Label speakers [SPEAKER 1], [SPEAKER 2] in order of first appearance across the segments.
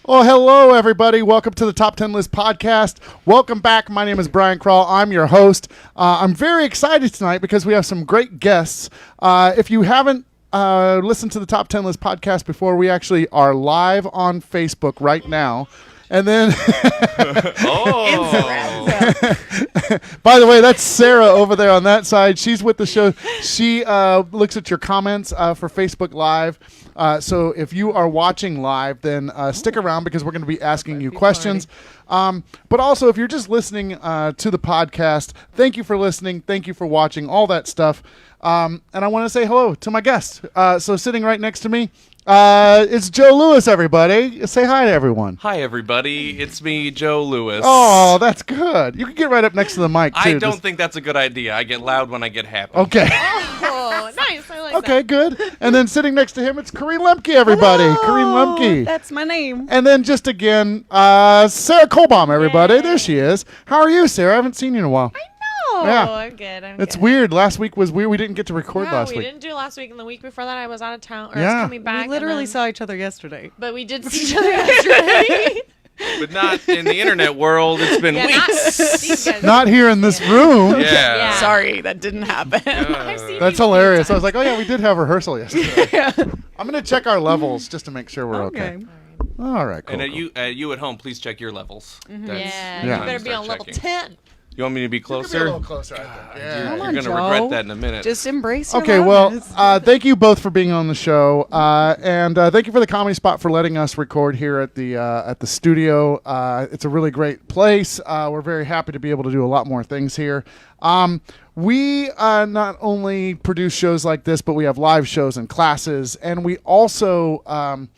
[SPEAKER 1] Well, hello, everybody. Welcome to the Top 10 List podcast. Welcome back. My name is Brian Crall. I'm your host. I'm very excited tonight because we have some great guests. If you haven't listened to the Top 10 List podcast before, we actually are live on Facebook right now. And then, by the way, that's Sarah over there on that side. She's with the show. She looks at your comments for Facebook Live. So if you are watching live, then stick around because we're going to be asking you questions. But also, if you're just listening to the podcast, thank you for listening. Thank you for watching, all that stuff. And I want to say hello to my guest. So sitting right next to me, it's Joe Lewis, everybody. Say hi to everyone.
[SPEAKER 2] Hi, everybody. It's me, Joe Lewis.
[SPEAKER 1] Oh, that's good. You can get right up next to the mic, too.
[SPEAKER 2] I don't think that's a good idea. I get loud when I get happy.
[SPEAKER 1] Okay.
[SPEAKER 3] Oh, nice. I like that.
[SPEAKER 1] Okay, good. And then sitting next to him, it's Coreen Lemcke, everybody.
[SPEAKER 4] Hello.
[SPEAKER 1] Coreen Lemcke.
[SPEAKER 4] That's my name.
[SPEAKER 1] And then just again, Sarah Kullbom, everybody.
[SPEAKER 3] Yay.
[SPEAKER 1] There she is. How are you, Sarah? I haven't seen you in a while.
[SPEAKER 3] Oh,
[SPEAKER 1] Yeah.
[SPEAKER 3] I'm good.
[SPEAKER 1] It's
[SPEAKER 3] good.
[SPEAKER 1] weird. Last week was weird. We didn't get to record
[SPEAKER 3] Yeah,
[SPEAKER 1] last
[SPEAKER 3] we
[SPEAKER 1] week.
[SPEAKER 3] didn't do last week, and the week before that I was out of town, or I
[SPEAKER 1] Yeah.
[SPEAKER 3] was coming back.
[SPEAKER 4] We literally
[SPEAKER 3] and then,
[SPEAKER 4] saw each other yesterday.
[SPEAKER 3] but we did see each other yesterday.
[SPEAKER 2] But not in the internet world. It's been
[SPEAKER 3] Yeah,
[SPEAKER 2] weeks.
[SPEAKER 3] these guys.
[SPEAKER 1] Not here in this room.
[SPEAKER 2] Yeah.
[SPEAKER 3] Yeah.
[SPEAKER 4] Sorry, that didn't happen.
[SPEAKER 3] I've seen
[SPEAKER 1] That's
[SPEAKER 3] you a few
[SPEAKER 1] hilarious. I was
[SPEAKER 3] times.
[SPEAKER 1] like, oh, yeah, we did have rehearsal yesterday. I'm going to check our levels just to make sure we're okay. All right, cool.
[SPEAKER 2] And
[SPEAKER 1] cool.
[SPEAKER 2] you at home, please check your levels.
[SPEAKER 3] Yeah,
[SPEAKER 2] That's
[SPEAKER 3] you
[SPEAKER 1] Yeah.
[SPEAKER 2] time
[SPEAKER 3] better
[SPEAKER 2] to
[SPEAKER 3] be
[SPEAKER 2] start
[SPEAKER 3] on level
[SPEAKER 2] checking.
[SPEAKER 3] 10.
[SPEAKER 2] You want me to be
[SPEAKER 1] You could be a
[SPEAKER 2] closer?
[SPEAKER 1] little closer, I think. Yeah.
[SPEAKER 2] You're
[SPEAKER 4] Come
[SPEAKER 2] going
[SPEAKER 4] on,
[SPEAKER 2] to
[SPEAKER 4] Joe.
[SPEAKER 2] regret that in a minute.
[SPEAKER 4] Just embrace your
[SPEAKER 1] Okay, well,
[SPEAKER 4] loudness.
[SPEAKER 1] thank you both for being on the show, and thank you for the Comedy Spot for letting us record here at the studio. It's a really great place. We're very happy to be able to do a lot more things here. We not only produce shows like this, but we have live shows and classes, and we also have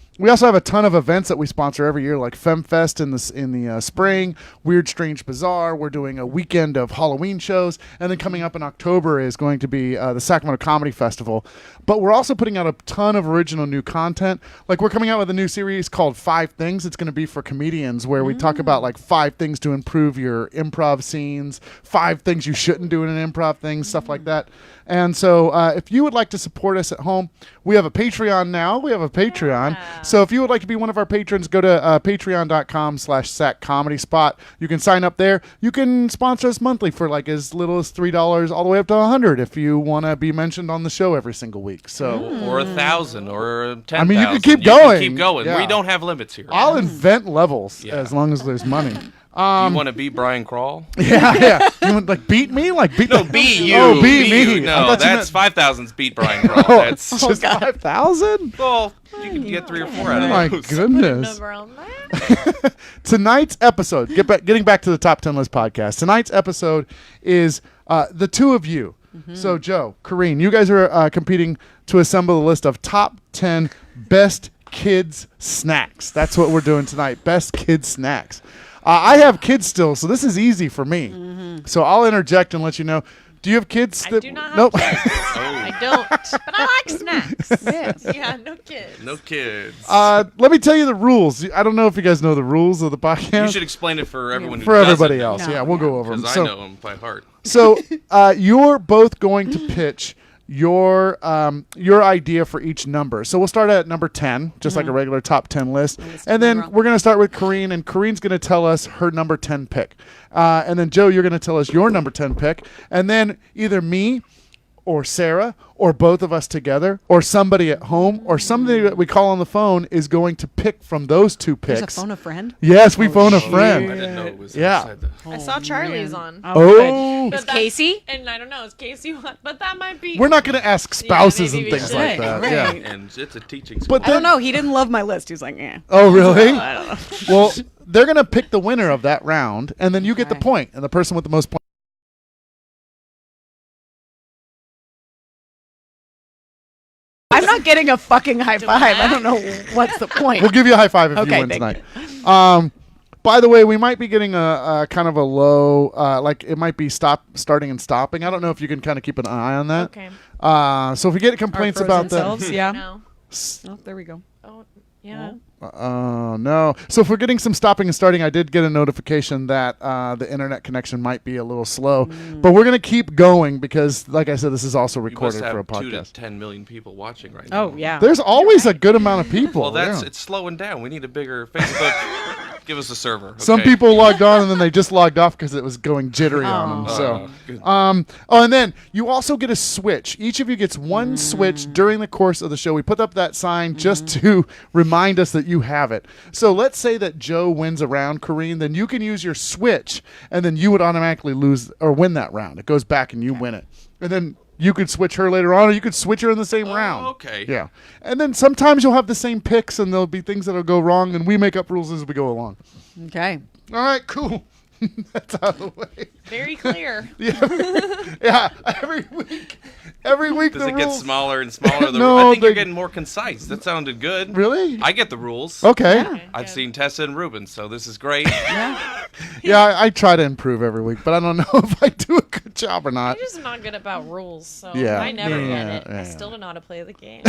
[SPEAKER 1] a ton of events that we sponsor every year, like FemFest in the spring, Weird Strange Bazaar. We're doing a weekend of Halloween shows, and then coming up in October is going to be the Sacramento Comedy Festival. But we're also putting out a ton of original new content. Like we're coming out with a new series called 5 Things. It's going to be for comedians, where we talk about like 5 things to improve your improv scenes, 5 things you shouldn't do in an improv thing, stuff like that. And so if you would like to support us at home, we have a Patreon now. We have a Patreon.
[SPEAKER 3] Yeah.
[SPEAKER 1] So if you would like to be one of our patrons, go to patreon.com/SacComedySpot. You can sign up there. You can sponsor us monthly for like as little as $3 all the way up to $100 if you want to be mentioned on the show every single week. So
[SPEAKER 2] Or 1,000 or 10,000.
[SPEAKER 1] I mean, you can keep
[SPEAKER 2] You can
[SPEAKER 1] going.
[SPEAKER 2] keep going.
[SPEAKER 1] Yeah.
[SPEAKER 2] We don't have limits here.
[SPEAKER 1] I'll invent levels
[SPEAKER 2] Yeah.
[SPEAKER 1] as long as there's money.
[SPEAKER 2] Do you want to be Brian Crall?
[SPEAKER 1] Yeah. You want like beat me? Like beat
[SPEAKER 2] No,
[SPEAKER 1] the-
[SPEAKER 2] be you.
[SPEAKER 1] Oh, be me.
[SPEAKER 2] you.
[SPEAKER 1] I
[SPEAKER 2] No,
[SPEAKER 1] thought you
[SPEAKER 2] that's
[SPEAKER 1] meant-
[SPEAKER 2] 5,000's beat Brian Crall.
[SPEAKER 1] Oh,
[SPEAKER 2] That's
[SPEAKER 1] just 5,000?
[SPEAKER 2] well, you can get 3 or 4 out
[SPEAKER 1] Oh
[SPEAKER 2] of
[SPEAKER 1] my
[SPEAKER 2] those.
[SPEAKER 1] goodness.
[SPEAKER 3] Number on that.
[SPEAKER 1] Tonight's episode, getting back to the Top 10 List podcast. Tonight's episode is the two of you. So, Joe, Coreen, you guys are competing to assemble a list of top 10 best kids snacks. That's what we're doing tonight. Best kids snacks. I have kids still, so this is easy for me. So I'll interject and let you know. Do you have kids?
[SPEAKER 3] I do not have
[SPEAKER 1] Nope.
[SPEAKER 3] kids.
[SPEAKER 2] Oh,
[SPEAKER 3] I don't, but I like snacks.
[SPEAKER 4] Yes.
[SPEAKER 3] Yeah, no kids.
[SPEAKER 2] no kids.
[SPEAKER 1] Let me tell you the rules. I don't know if you guys know the rules of the podcast.
[SPEAKER 2] You should explain it for everyone who
[SPEAKER 1] For everybody
[SPEAKER 2] doesn't
[SPEAKER 1] else.
[SPEAKER 4] No,
[SPEAKER 1] Yeah, we'll go over them.
[SPEAKER 2] Because I know them by heart.
[SPEAKER 1] So you're both going to pitch your idea for each number. So we'll start at number 10, just like a regular top 10 list. And then we're going to start with Coreen, and Coreen's going to tell us her number 10 pick. And then, Joe, you're going to tell us your number 10 pick. And then either me or Sarah or both of us together or somebody at home or somebody that we call on the phone is going to pick from those 2 picks.
[SPEAKER 4] There's a phone a friend.
[SPEAKER 1] Yes, we phone a
[SPEAKER 2] I
[SPEAKER 1] friend.
[SPEAKER 2] didn't know it was
[SPEAKER 1] Yeah.
[SPEAKER 2] outside the...
[SPEAKER 3] I saw Charlie's on.
[SPEAKER 1] Oh.
[SPEAKER 3] But
[SPEAKER 4] Is
[SPEAKER 3] that-
[SPEAKER 4] Casey?
[SPEAKER 3] And I don't know, is Casey on? But that might be.
[SPEAKER 1] We're not going to ask spouses
[SPEAKER 3] maybe
[SPEAKER 1] and
[SPEAKER 3] we
[SPEAKER 1] things
[SPEAKER 3] should.
[SPEAKER 1] like that.
[SPEAKER 4] Right,
[SPEAKER 1] Yeah.
[SPEAKER 4] right.
[SPEAKER 2] And it's a teaching school.
[SPEAKER 1] But
[SPEAKER 4] I don't
[SPEAKER 1] then-
[SPEAKER 4] know. He didn't love my list. He was like, eh.
[SPEAKER 1] Oh, really?
[SPEAKER 4] I don't know.
[SPEAKER 1] Well, they're going to pick the winner of that round, and then you get the
[SPEAKER 4] Okay.
[SPEAKER 1] point, and the person with the most points.
[SPEAKER 4] I'm not getting a fucking high
[SPEAKER 3] Do
[SPEAKER 4] five.
[SPEAKER 3] I?
[SPEAKER 4] I don't know what's the point.
[SPEAKER 1] We'll give you a high five if you
[SPEAKER 4] Okay,
[SPEAKER 1] win
[SPEAKER 4] thank
[SPEAKER 1] tonight. By the way, we might be getting a kind of a low, like it might be starting and stopping. I don't know if you can kind of keep an eye on that.
[SPEAKER 3] Okay.
[SPEAKER 1] So if we get complaints
[SPEAKER 4] Our
[SPEAKER 1] about
[SPEAKER 4] frozen
[SPEAKER 1] that,
[SPEAKER 4] selves, yeah.
[SPEAKER 3] No.
[SPEAKER 4] Oh, there we go.
[SPEAKER 3] Oh, yeah.
[SPEAKER 1] Oh, no. So if we're getting some stopping and starting, I did get a notification that the internet connection might be a little slow. But we're going to keep going because, like I said, this is also
[SPEAKER 2] You must
[SPEAKER 1] recorded
[SPEAKER 2] have
[SPEAKER 1] for a
[SPEAKER 2] 2 to
[SPEAKER 1] podcast.
[SPEAKER 2] 10 million people watching right now.
[SPEAKER 4] Oh, yeah.
[SPEAKER 1] There's always a good amount of people.
[SPEAKER 2] Well,
[SPEAKER 1] yeah.
[SPEAKER 2] it's slowing down. We need a bigger Facebook. Give us a server. Okay?
[SPEAKER 1] Some people logged on and then they just logged off because it was going jittery on them. So,
[SPEAKER 2] good.
[SPEAKER 1] and then you also get a switch. Each of you gets one switch during the course of the show. We put up that sign just to remind us that you have it. So let's say that Joe wins a round, Coreen, then you can use your switch, and then you would automatically lose or win that round. It goes back and you win it, and then you could switch her later on, or you could switch her in the same round.
[SPEAKER 2] Okay.
[SPEAKER 1] Yeah. And then sometimes you'll have the same picks, and there'll be things that'll go wrong, and we make up rules as we go along.
[SPEAKER 4] Okay.
[SPEAKER 1] All right, cool. That's out of the way.
[SPEAKER 3] Very clear.
[SPEAKER 1] Yeah, every week
[SPEAKER 2] Does
[SPEAKER 1] the
[SPEAKER 2] it get
[SPEAKER 1] rules.
[SPEAKER 2] smaller and smaller?
[SPEAKER 1] No,
[SPEAKER 2] I think you're
[SPEAKER 1] they-
[SPEAKER 2] getting more concise. That sounded good.
[SPEAKER 1] Really?
[SPEAKER 2] I get the rules.
[SPEAKER 1] Okay.
[SPEAKER 4] Yeah.
[SPEAKER 2] I've seen Tessa and Ruben, so this is great.
[SPEAKER 1] Yeah, I try to improve every week, but I don't know if I do a good job or not.
[SPEAKER 3] I'm just not good about rules, so
[SPEAKER 1] Yeah.
[SPEAKER 3] I never
[SPEAKER 1] Yeah,
[SPEAKER 3] get it.
[SPEAKER 1] yeah,
[SPEAKER 3] I
[SPEAKER 1] yeah.
[SPEAKER 3] still don't know how to play the game.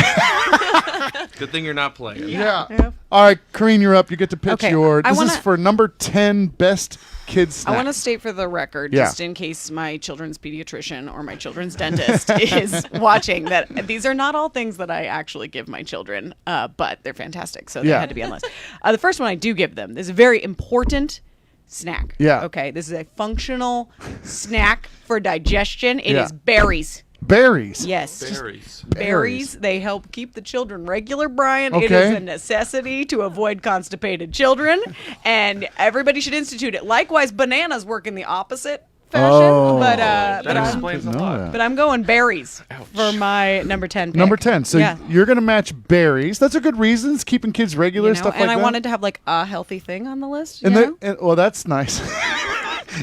[SPEAKER 2] Good thing you're not playing.
[SPEAKER 1] Yeah.
[SPEAKER 4] Yeah.
[SPEAKER 1] All right, Coreen, you're up. You get to pitch
[SPEAKER 4] Okay,
[SPEAKER 1] your.
[SPEAKER 4] I
[SPEAKER 1] This is
[SPEAKER 4] wanna-
[SPEAKER 1] for number 10 best kids snack.
[SPEAKER 4] I want to state for the record,
[SPEAKER 1] Yeah.
[SPEAKER 4] just in case my children's pediatrician or my children's dentist is watching, that these are not all things that I actually give my children, but they're fantastic, so they
[SPEAKER 1] Yeah.
[SPEAKER 4] had to be on the list. The first one I do give them is a very important snack.
[SPEAKER 1] Yeah.
[SPEAKER 4] Okay, this is a functional snack for digestion. It
[SPEAKER 1] Yeah.
[SPEAKER 4] is berries.
[SPEAKER 1] Berries.
[SPEAKER 4] Yes. just
[SPEAKER 2] Berries.
[SPEAKER 4] Berries. They help keep the children regular, Brian. It
[SPEAKER 1] Okay.
[SPEAKER 4] is a necessity to avoid constipated children, and everybody should institute it. Likewise, bananas work in the opposite fashion,
[SPEAKER 1] Oh.
[SPEAKER 4] but
[SPEAKER 2] That
[SPEAKER 4] I'm,
[SPEAKER 2] explains a
[SPEAKER 1] know
[SPEAKER 2] lot.
[SPEAKER 1] that.
[SPEAKER 4] but I'm going berries for my number 10 pick.
[SPEAKER 1] Number 10. So
[SPEAKER 4] yeah.
[SPEAKER 1] you're going to match berries. That's a good reason. It's keeping kids regular,
[SPEAKER 4] You know,
[SPEAKER 1] stuff
[SPEAKER 4] and
[SPEAKER 1] like
[SPEAKER 4] I
[SPEAKER 1] that.
[SPEAKER 4] wanted to have like a healthy thing on the list.
[SPEAKER 1] And
[SPEAKER 4] you
[SPEAKER 1] the,
[SPEAKER 4] know?
[SPEAKER 1] and, well, that's nice.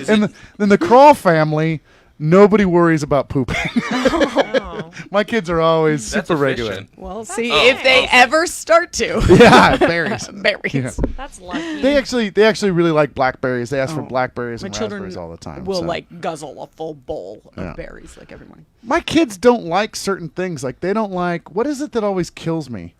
[SPEAKER 2] Is
[SPEAKER 1] And
[SPEAKER 2] it-
[SPEAKER 1] then the Crall family, nobody worries about pooping.
[SPEAKER 3] Oh.
[SPEAKER 1] My kids are always
[SPEAKER 2] That's
[SPEAKER 1] super regular.
[SPEAKER 2] efficient.
[SPEAKER 4] Well, see
[SPEAKER 2] Oh,
[SPEAKER 4] if they
[SPEAKER 2] okay.
[SPEAKER 4] ever start to.
[SPEAKER 1] Yeah, berries.
[SPEAKER 4] Berries.
[SPEAKER 1] Yeah.
[SPEAKER 3] That's lucky.
[SPEAKER 1] They actually really like blackberries. They ask for blackberries
[SPEAKER 4] My
[SPEAKER 1] and
[SPEAKER 4] children
[SPEAKER 1] raspberries all the time.
[SPEAKER 4] will
[SPEAKER 1] so.
[SPEAKER 4] like guzzle a full bowl of
[SPEAKER 1] Yeah.
[SPEAKER 4] berries like every morning.
[SPEAKER 1] My kids don't like certain things. Like they don't like, what is it that always kills me?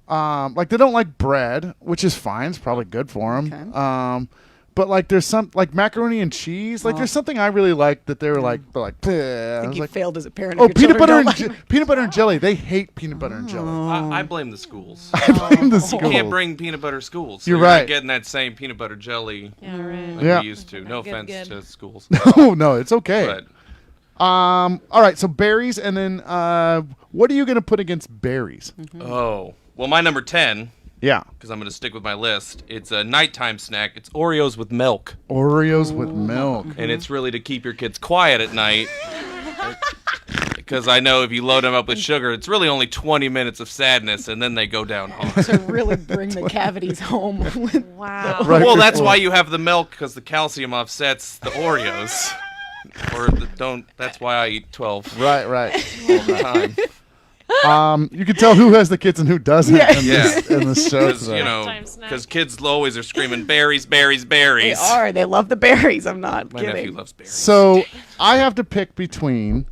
[SPEAKER 1] Like they don't like bread, which is fine. It's probably good for them.
[SPEAKER 4] Okay.
[SPEAKER 1] But like there's some like macaroni and cheese. Like there's something I really like that they were like, "Bleh." I
[SPEAKER 4] I think
[SPEAKER 1] was
[SPEAKER 4] you
[SPEAKER 1] like,
[SPEAKER 4] failed as a parent. if
[SPEAKER 1] oh,
[SPEAKER 4] your
[SPEAKER 1] peanut
[SPEAKER 4] children
[SPEAKER 1] butter
[SPEAKER 4] don't
[SPEAKER 1] and
[SPEAKER 4] like-
[SPEAKER 1] peanut butter and jelly. They hate peanut butter and jelly.
[SPEAKER 2] I blame the schools.
[SPEAKER 1] I blame the
[SPEAKER 2] You
[SPEAKER 1] school.
[SPEAKER 2] can't bring peanut butter to schools. So
[SPEAKER 1] You're
[SPEAKER 2] you're
[SPEAKER 1] right.
[SPEAKER 2] not getting that same peanut butter jelly
[SPEAKER 3] Yeah, right.
[SPEAKER 2] like
[SPEAKER 1] Yeah.
[SPEAKER 2] we used to. No
[SPEAKER 3] Good,
[SPEAKER 2] offense
[SPEAKER 3] good.
[SPEAKER 2] to schools.
[SPEAKER 1] Oh no, it's okay.
[SPEAKER 2] But
[SPEAKER 1] All right, so berries, and then what are you gonna put against berries?
[SPEAKER 2] oh, well, my number 10,
[SPEAKER 1] Yeah,
[SPEAKER 2] because I'm going to stick with my list. It's a nighttime snack. It's Oreos with milk,
[SPEAKER 1] Oreos with milk.
[SPEAKER 2] and it's really to keep your kids quiet at night. Because I know if you load them up with sugar, it's really only 20 minutes of sadness, and then they go down hard.
[SPEAKER 4] to really bring the cavities home.
[SPEAKER 3] Wow.
[SPEAKER 1] Right
[SPEAKER 2] Well, that's
[SPEAKER 1] before-
[SPEAKER 2] why you have the milk, because the calcium offsets the Oreos. Or don't. That's why I eat 12
[SPEAKER 1] Right.
[SPEAKER 2] all the time.
[SPEAKER 1] You can tell who has the kids and who doesn't in this show.
[SPEAKER 2] Because
[SPEAKER 1] today.
[SPEAKER 2] you know,
[SPEAKER 3] Nighttime snack.
[SPEAKER 2] because kids always are screaming berries, berries,
[SPEAKER 4] They
[SPEAKER 2] berries.
[SPEAKER 4] are. They love the berries. I'm not
[SPEAKER 2] My
[SPEAKER 4] kidding.
[SPEAKER 2] nephew loves berries.
[SPEAKER 1] So I have to pick between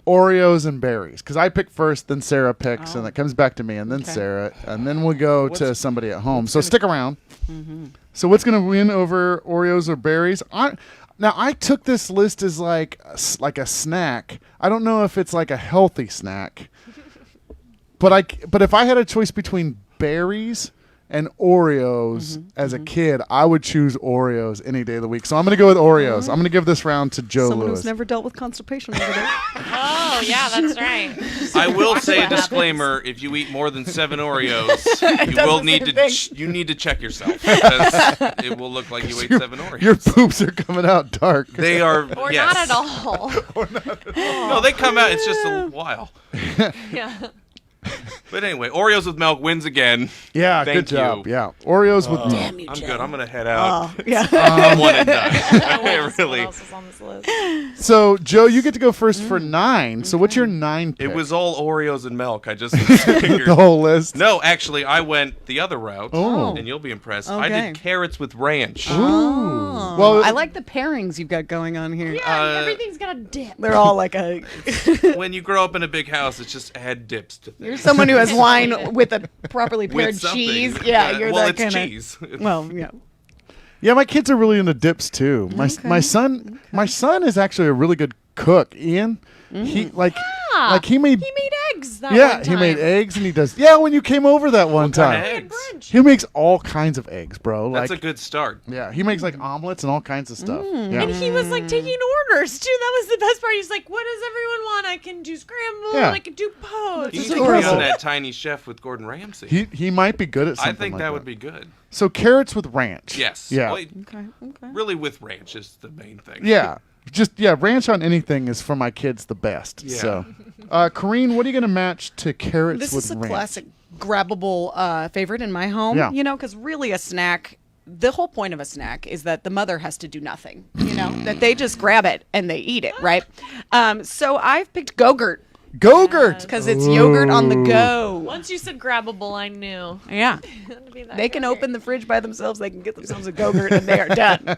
[SPEAKER 1] Oreos and berries because I pick first, then Sarah picks, and it comes back to me, and then
[SPEAKER 4] Okay.
[SPEAKER 1] Sarah, and then we'll go to somebody at home. So stick around. So what's going to win over Oreos or berries? Now I took this list as like a snack. I don't know if it's like a healthy snack, but if I had a choice between berries and Oreos as a kid, I would choose Oreos any day of the week. So I'm going to go with Oreos. I'm going to give this round to Joe
[SPEAKER 4] Someone
[SPEAKER 1] Lewis.
[SPEAKER 4] who's never dealt with constipation over there.
[SPEAKER 3] Oh, yeah, that's right.
[SPEAKER 2] I will say a
[SPEAKER 3] what happens.
[SPEAKER 2] disclaimer: if you eat more than 7 Oreos, you
[SPEAKER 4] does
[SPEAKER 2] will
[SPEAKER 4] the
[SPEAKER 2] need
[SPEAKER 4] same
[SPEAKER 2] to
[SPEAKER 4] thing.
[SPEAKER 2] you need to check yourself because it will look like you ate 7 Oreos.
[SPEAKER 1] Your poops are coming out dark.
[SPEAKER 2] They are
[SPEAKER 3] Or
[SPEAKER 2] yes.
[SPEAKER 3] not at all.
[SPEAKER 2] No, they come out. It's just a while.
[SPEAKER 3] Yeah.
[SPEAKER 2] But anyway, Oreos with milk wins again.
[SPEAKER 1] Yeah,
[SPEAKER 2] Thank
[SPEAKER 1] good job.
[SPEAKER 2] you.
[SPEAKER 1] Yeah, Oreos with milk.
[SPEAKER 4] Damn you,
[SPEAKER 2] I'm
[SPEAKER 4] Joe.
[SPEAKER 2] good. I'm gonna head out.
[SPEAKER 4] Oh, yeah.
[SPEAKER 2] I'm one and done.
[SPEAKER 3] What
[SPEAKER 2] really.
[SPEAKER 3] else is on this list?
[SPEAKER 1] So Joe, you get to go first for 9. So what's your 9 pick?
[SPEAKER 2] It was all Oreos and milk. I just figured.
[SPEAKER 1] the whole list.
[SPEAKER 2] No, actually, I went the other route,
[SPEAKER 1] Oh.
[SPEAKER 2] and you'll be impressed. I
[SPEAKER 4] Okay.
[SPEAKER 2] did carrots with ranch.
[SPEAKER 4] Oh.
[SPEAKER 1] Well,
[SPEAKER 4] I like the pairings you've got going on here.
[SPEAKER 3] Yeah, everything's got a dip.
[SPEAKER 4] They're all like a.
[SPEAKER 2] When you grow up in a big house, it's just add dips to
[SPEAKER 4] You're
[SPEAKER 2] things.
[SPEAKER 4] someone who you as wine with a properly
[SPEAKER 2] With
[SPEAKER 4] paired
[SPEAKER 2] something.
[SPEAKER 4] cheese. Yeah, you're
[SPEAKER 2] well,
[SPEAKER 4] that
[SPEAKER 2] it's
[SPEAKER 4] kind
[SPEAKER 2] cheese.
[SPEAKER 4] of. Well, yeah.
[SPEAKER 1] Yeah, my kids are really into dips too. My son is actually a really good cook. Ian, he he made
[SPEAKER 3] He made eggs that
[SPEAKER 1] yeah
[SPEAKER 3] one
[SPEAKER 1] he
[SPEAKER 3] time.
[SPEAKER 1] made eggs and he does when you came over that one time.
[SPEAKER 2] kind of eggs?
[SPEAKER 3] Brunch.
[SPEAKER 1] He makes all kinds of eggs, bro.
[SPEAKER 2] That's
[SPEAKER 1] Like
[SPEAKER 2] a good start.
[SPEAKER 1] yeah, he makes like omelets and all kinds of stuff. Yeah.
[SPEAKER 3] And he was like taking orders too. That was the best part. He's like, "What does everyone want? I can do scrambled.
[SPEAKER 1] Yeah.
[SPEAKER 3] I can do poached."
[SPEAKER 2] He
[SPEAKER 1] is
[SPEAKER 2] needs to be
[SPEAKER 1] incredible.
[SPEAKER 2] on that Tiny Chef with Gordon Ramsay.
[SPEAKER 1] He might be good at something
[SPEAKER 2] I think
[SPEAKER 1] like
[SPEAKER 2] that would be good.
[SPEAKER 1] So carrots with ranch.
[SPEAKER 2] Yes.
[SPEAKER 1] Yeah.
[SPEAKER 2] Well,
[SPEAKER 4] Okay.
[SPEAKER 2] really, with ranch is the main thing.
[SPEAKER 1] Yeah. Just ranch on anything is for my kids the best.
[SPEAKER 2] Yeah.
[SPEAKER 1] So, Coreen, what are you gonna match to carrots
[SPEAKER 4] This
[SPEAKER 1] with
[SPEAKER 4] is a
[SPEAKER 1] ranch?
[SPEAKER 4] classic grabbable favorite in my home.
[SPEAKER 1] Yeah.
[SPEAKER 4] You know, because really a snack. The whole point of a snack is that the mother has to do nothing. You know, that they just grab it and they eat it, right? So I've picked Go-Gurt
[SPEAKER 1] Go-Gurt.
[SPEAKER 4] because it's yogurt on the go.
[SPEAKER 3] Once you said grabbable, I knew.
[SPEAKER 4] Yeah.
[SPEAKER 3] It'd be that
[SPEAKER 4] They can
[SPEAKER 3] Go-Gurt.
[SPEAKER 4] open the fridge by themselves. They can get themselves a Go-Gurt and they are done.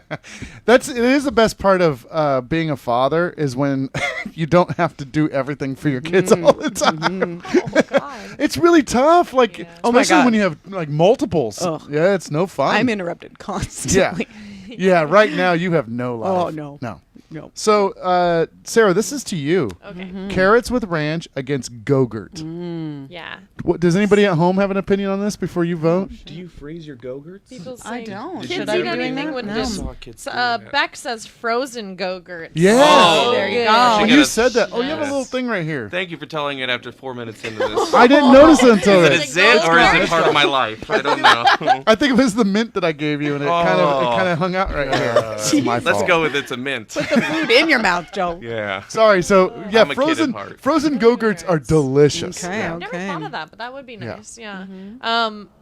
[SPEAKER 1] It is the best part of being a father is when you don't have to do everything for your kids all the time.
[SPEAKER 3] Oh God.
[SPEAKER 1] It's really tough, like
[SPEAKER 4] Oh my
[SPEAKER 1] especially
[SPEAKER 4] God.
[SPEAKER 1] when you have like multiples.
[SPEAKER 4] Ugh.
[SPEAKER 1] Yeah, it's no fun.
[SPEAKER 4] I'm interrupted
[SPEAKER 1] yeah,
[SPEAKER 4] constantly.
[SPEAKER 1] yeah. Right now you have no life.
[SPEAKER 4] Oh, no.
[SPEAKER 1] no.
[SPEAKER 4] No.
[SPEAKER 1] So, Sarah, this is to you.
[SPEAKER 3] Okay.
[SPEAKER 1] Carrots with ranch against Go-Gurt.
[SPEAKER 3] Yeah.
[SPEAKER 1] What, does anybody at home have an opinion on this before you vote?
[SPEAKER 2] Do you freeze your Go-Gurts?
[SPEAKER 3] People
[SPEAKER 4] I
[SPEAKER 3] say
[SPEAKER 4] don't.
[SPEAKER 3] kids
[SPEAKER 4] Should I
[SPEAKER 3] eat
[SPEAKER 4] be doing
[SPEAKER 3] anything
[SPEAKER 4] that?
[SPEAKER 3] with
[SPEAKER 4] No.
[SPEAKER 3] just.
[SPEAKER 2] Saw kids do that.
[SPEAKER 3] Beck says frozen Go-Gurts.
[SPEAKER 1] Yeah.
[SPEAKER 2] Oh,
[SPEAKER 4] there you
[SPEAKER 3] Good.
[SPEAKER 4] go.
[SPEAKER 1] Oh,
[SPEAKER 2] She
[SPEAKER 1] you
[SPEAKER 2] got a-
[SPEAKER 1] said that. Oh, you have a
[SPEAKER 2] Yes.
[SPEAKER 1] little thing right here.
[SPEAKER 2] Thank you for telling it after 4 minutes into this.
[SPEAKER 1] I didn't notice it until
[SPEAKER 2] Is
[SPEAKER 1] this.
[SPEAKER 2] it a zit or is it part of my life? I don't know.
[SPEAKER 1] I think it was the mint that I gave you, and it kind
[SPEAKER 2] Oh.
[SPEAKER 1] of hung out right here. That's my
[SPEAKER 2] Let's
[SPEAKER 1] fault.
[SPEAKER 2] go with it's a mint.
[SPEAKER 4] Put the food in your mouth, Joe.
[SPEAKER 2] Yeah.
[SPEAKER 1] Sorry. So yeah,
[SPEAKER 2] I'm a kid at heart.
[SPEAKER 1] frozen Go-Gurts are delicious.
[SPEAKER 4] Okay.
[SPEAKER 1] Yeah.
[SPEAKER 3] I've never thought of that, but that would be
[SPEAKER 1] Yeah.
[SPEAKER 3] nice. Yeah.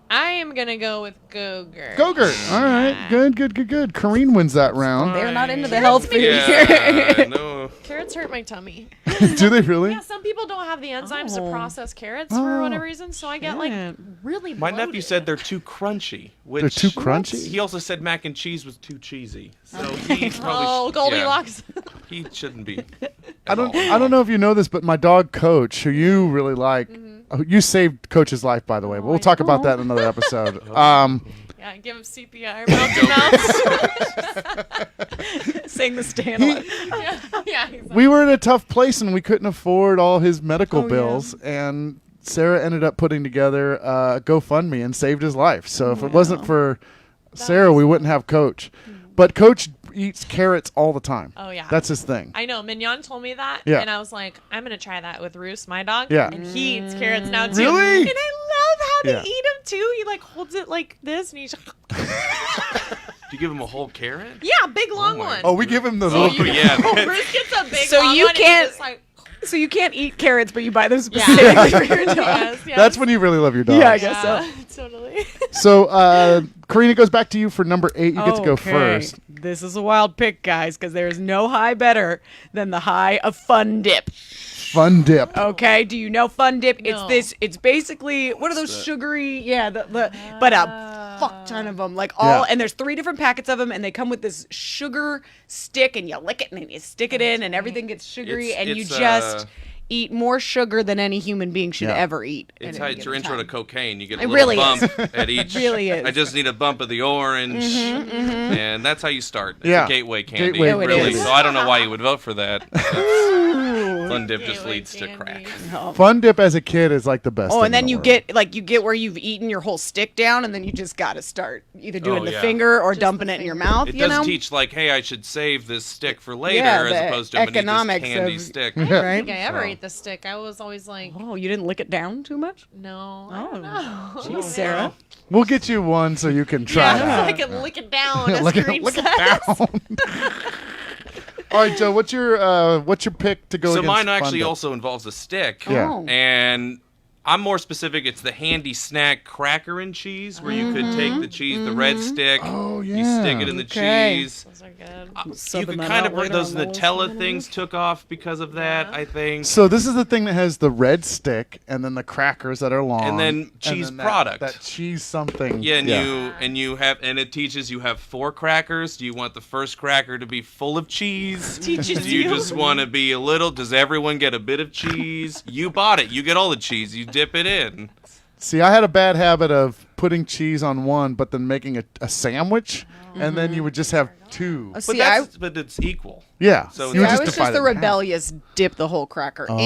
[SPEAKER 3] I am gonna go with Go-Gurt.
[SPEAKER 1] Go-Gurt. All right. Good. Coreen wins that round.
[SPEAKER 4] They're not into the health food
[SPEAKER 2] Yeah.
[SPEAKER 4] here.
[SPEAKER 2] No.
[SPEAKER 3] Carrots hurt my tummy.
[SPEAKER 1] Do they really?
[SPEAKER 3] Yeah, some people don't have the enzymes
[SPEAKER 4] Oh.
[SPEAKER 3] to process carrots
[SPEAKER 1] Oh.
[SPEAKER 3] for whatever reason, so I get like
[SPEAKER 4] Yeah.
[SPEAKER 3] really.
[SPEAKER 2] My nephew
[SPEAKER 3] bloated.
[SPEAKER 2] said they're too crunchy. Which
[SPEAKER 1] They're too crunchy?
[SPEAKER 2] He also said mac and cheese was too cheesy. So he probably
[SPEAKER 3] Oh, Goldilocks.
[SPEAKER 2] Yeah, he shouldn't be.
[SPEAKER 1] I don't know if you know this, but my dog Coach, who you really like, you saved Coach's life, by the way. But we'll talk about that in another episode.
[SPEAKER 3] Yeah, give him CPR, mouth to mouth.
[SPEAKER 4] Sing the stand.
[SPEAKER 3] yeah.
[SPEAKER 1] We were in a tough place and we couldn't afford all his medical
[SPEAKER 4] Oh, yeah.
[SPEAKER 1] bills, and Sarah ended up putting together a GoFundMe and saved his life. So if it wasn't for Sarah, we wouldn't have Coach. But Coach eats carrots all the time.
[SPEAKER 3] Oh, yeah.
[SPEAKER 1] That's his thing.
[SPEAKER 3] I know. Mignon told me that,
[SPEAKER 1] Yeah.
[SPEAKER 3] and I was like, I'm gonna try that with Roos, my dog.
[SPEAKER 1] Yeah.
[SPEAKER 3] And he eats carrots now too.
[SPEAKER 1] Really?
[SPEAKER 3] And I love how they
[SPEAKER 1] Yeah.
[SPEAKER 3] eat them too. He like holds it like this, and he's
[SPEAKER 2] Do you give him a whole carrot?
[SPEAKER 3] yeah, big long
[SPEAKER 2] my
[SPEAKER 3] one.
[SPEAKER 1] Oh, we give him the
[SPEAKER 2] Oh,
[SPEAKER 1] little.
[SPEAKER 2] yeah.
[SPEAKER 3] Roos gets a big
[SPEAKER 4] So
[SPEAKER 3] long
[SPEAKER 4] you
[SPEAKER 3] one, and he
[SPEAKER 4] can't-
[SPEAKER 3] just, like,
[SPEAKER 4] So you can't eat carrots, but you buy them
[SPEAKER 3] yeah.
[SPEAKER 4] specifically for your dog.
[SPEAKER 3] Yes, yes.
[SPEAKER 1] That's when you really love your dog.
[SPEAKER 4] Yeah, I guess so.
[SPEAKER 3] Yeah, totally.
[SPEAKER 1] So, Karina goes back to you for number 8. You get to go
[SPEAKER 4] Okay.
[SPEAKER 1] first.
[SPEAKER 4] This is a wild pick, guys, because there's no high better than the high of Fun Dip.
[SPEAKER 1] Fun dip.
[SPEAKER 4] Okay, do you know Fun Dip?
[SPEAKER 3] No.
[SPEAKER 4] It's basically what are those sugary? Yeah, but a fuck ton of them, like all.
[SPEAKER 1] Yeah.
[SPEAKER 4] And there's 3 different packets of them, and they come with this sugar stick, and you lick it, and then you stick it in, and everything gets sugary, and you
[SPEAKER 2] It's,
[SPEAKER 4] just eat more sugar than any human being should
[SPEAKER 1] Yeah.
[SPEAKER 4] ever eat.
[SPEAKER 2] It's
[SPEAKER 4] at
[SPEAKER 2] how
[SPEAKER 4] any
[SPEAKER 2] it's your
[SPEAKER 4] given
[SPEAKER 2] intro to
[SPEAKER 4] time.
[SPEAKER 2] cocaine. You get a
[SPEAKER 4] It
[SPEAKER 2] little
[SPEAKER 4] really is.
[SPEAKER 2] bump at each.
[SPEAKER 4] Really is.
[SPEAKER 2] I just need a bump of the orange, and that's how you start. It's
[SPEAKER 1] Yeah.
[SPEAKER 2] a gateway candy,
[SPEAKER 1] Gateway
[SPEAKER 4] Oh, it
[SPEAKER 2] really.
[SPEAKER 4] is.
[SPEAKER 2] So I don't know why you would vote for that. Fun dip just
[SPEAKER 3] Gateway
[SPEAKER 2] leads to
[SPEAKER 3] candy.
[SPEAKER 2] crack.
[SPEAKER 1] Fun dip as a kid is like the best.
[SPEAKER 4] Oh,
[SPEAKER 1] thing
[SPEAKER 4] and then
[SPEAKER 1] in the
[SPEAKER 4] you
[SPEAKER 1] world.
[SPEAKER 4] get where you've eaten your whole stick down, and then you just got to start either doing
[SPEAKER 2] Oh,
[SPEAKER 4] the
[SPEAKER 2] yeah.
[SPEAKER 4] finger or
[SPEAKER 3] Just
[SPEAKER 4] dumping
[SPEAKER 3] the
[SPEAKER 4] it in your
[SPEAKER 3] finger.
[SPEAKER 4] mouth.
[SPEAKER 2] It
[SPEAKER 4] you
[SPEAKER 2] does
[SPEAKER 4] know,
[SPEAKER 2] teach like, hey, I should save this stick for later,
[SPEAKER 4] Yeah,
[SPEAKER 2] as
[SPEAKER 4] the
[SPEAKER 2] opposed to I'm gonna eat
[SPEAKER 4] economics
[SPEAKER 2] this candy
[SPEAKER 4] of-
[SPEAKER 2] stick.
[SPEAKER 3] I don't
[SPEAKER 4] Right?
[SPEAKER 3] think I ever
[SPEAKER 2] So-
[SPEAKER 3] ate the stick. I was always like,
[SPEAKER 4] Oh, you didn't lick it down too much?
[SPEAKER 3] no. I
[SPEAKER 4] Oh,
[SPEAKER 3] don't know.
[SPEAKER 4] Jeez, Sarah.
[SPEAKER 1] We'll get you one so you can try
[SPEAKER 3] Yeah,
[SPEAKER 1] that.
[SPEAKER 3] I can lick it down. As
[SPEAKER 1] Lick it-
[SPEAKER 3] Kareem
[SPEAKER 1] lick it
[SPEAKER 3] says.
[SPEAKER 1] down. All right, Joe. What's your pick to go?
[SPEAKER 2] So
[SPEAKER 1] against
[SPEAKER 2] mine
[SPEAKER 1] Fun
[SPEAKER 2] actually
[SPEAKER 1] Dip?
[SPEAKER 2] also involves a stick.
[SPEAKER 1] Yeah.
[SPEAKER 4] Oh.
[SPEAKER 2] And I'm more specific. It's the handy snack cracker and cheese, where you could take the cheese, the red stick,
[SPEAKER 1] Oh,
[SPEAKER 2] you
[SPEAKER 1] yeah.
[SPEAKER 2] stick it in the
[SPEAKER 4] Okay.
[SPEAKER 2] cheese.
[SPEAKER 3] Those are good.
[SPEAKER 2] You
[SPEAKER 4] Subbing
[SPEAKER 2] could
[SPEAKER 4] that
[SPEAKER 2] kind
[SPEAKER 4] out
[SPEAKER 2] of
[SPEAKER 4] later
[SPEAKER 2] those
[SPEAKER 4] on the list.
[SPEAKER 2] Nutella things took off because of that, I think.
[SPEAKER 1] So this is the thing that has the red stick and then the crackers that are long,
[SPEAKER 2] And then cheese
[SPEAKER 1] then
[SPEAKER 2] product.
[SPEAKER 1] That cheese something.
[SPEAKER 2] Yeah, and it teaches you have 4 crackers. Do you want the first cracker to be full of cheese?
[SPEAKER 3] Teaches
[SPEAKER 2] Do you just want to be a little? Does everyone get a bit of cheese? You bought it. You get all the cheese. You dip it in.
[SPEAKER 1] See, I had a bad habit of putting cheese on one, but then making a sandwich, and then you would just have two.
[SPEAKER 2] But,
[SPEAKER 4] See,
[SPEAKER 2] but it's equal.
[SPEAKER 1] Yeah.
[SPEAKER 2] So
[SPEAKER 1] you would
[SPEAKER 4] I was
[SPEAKER 1] divide
[SPEAKER 4] just the
[SPEAKER 1] it in half.
[SPEAKER 4] rebellious dip the whole cracker in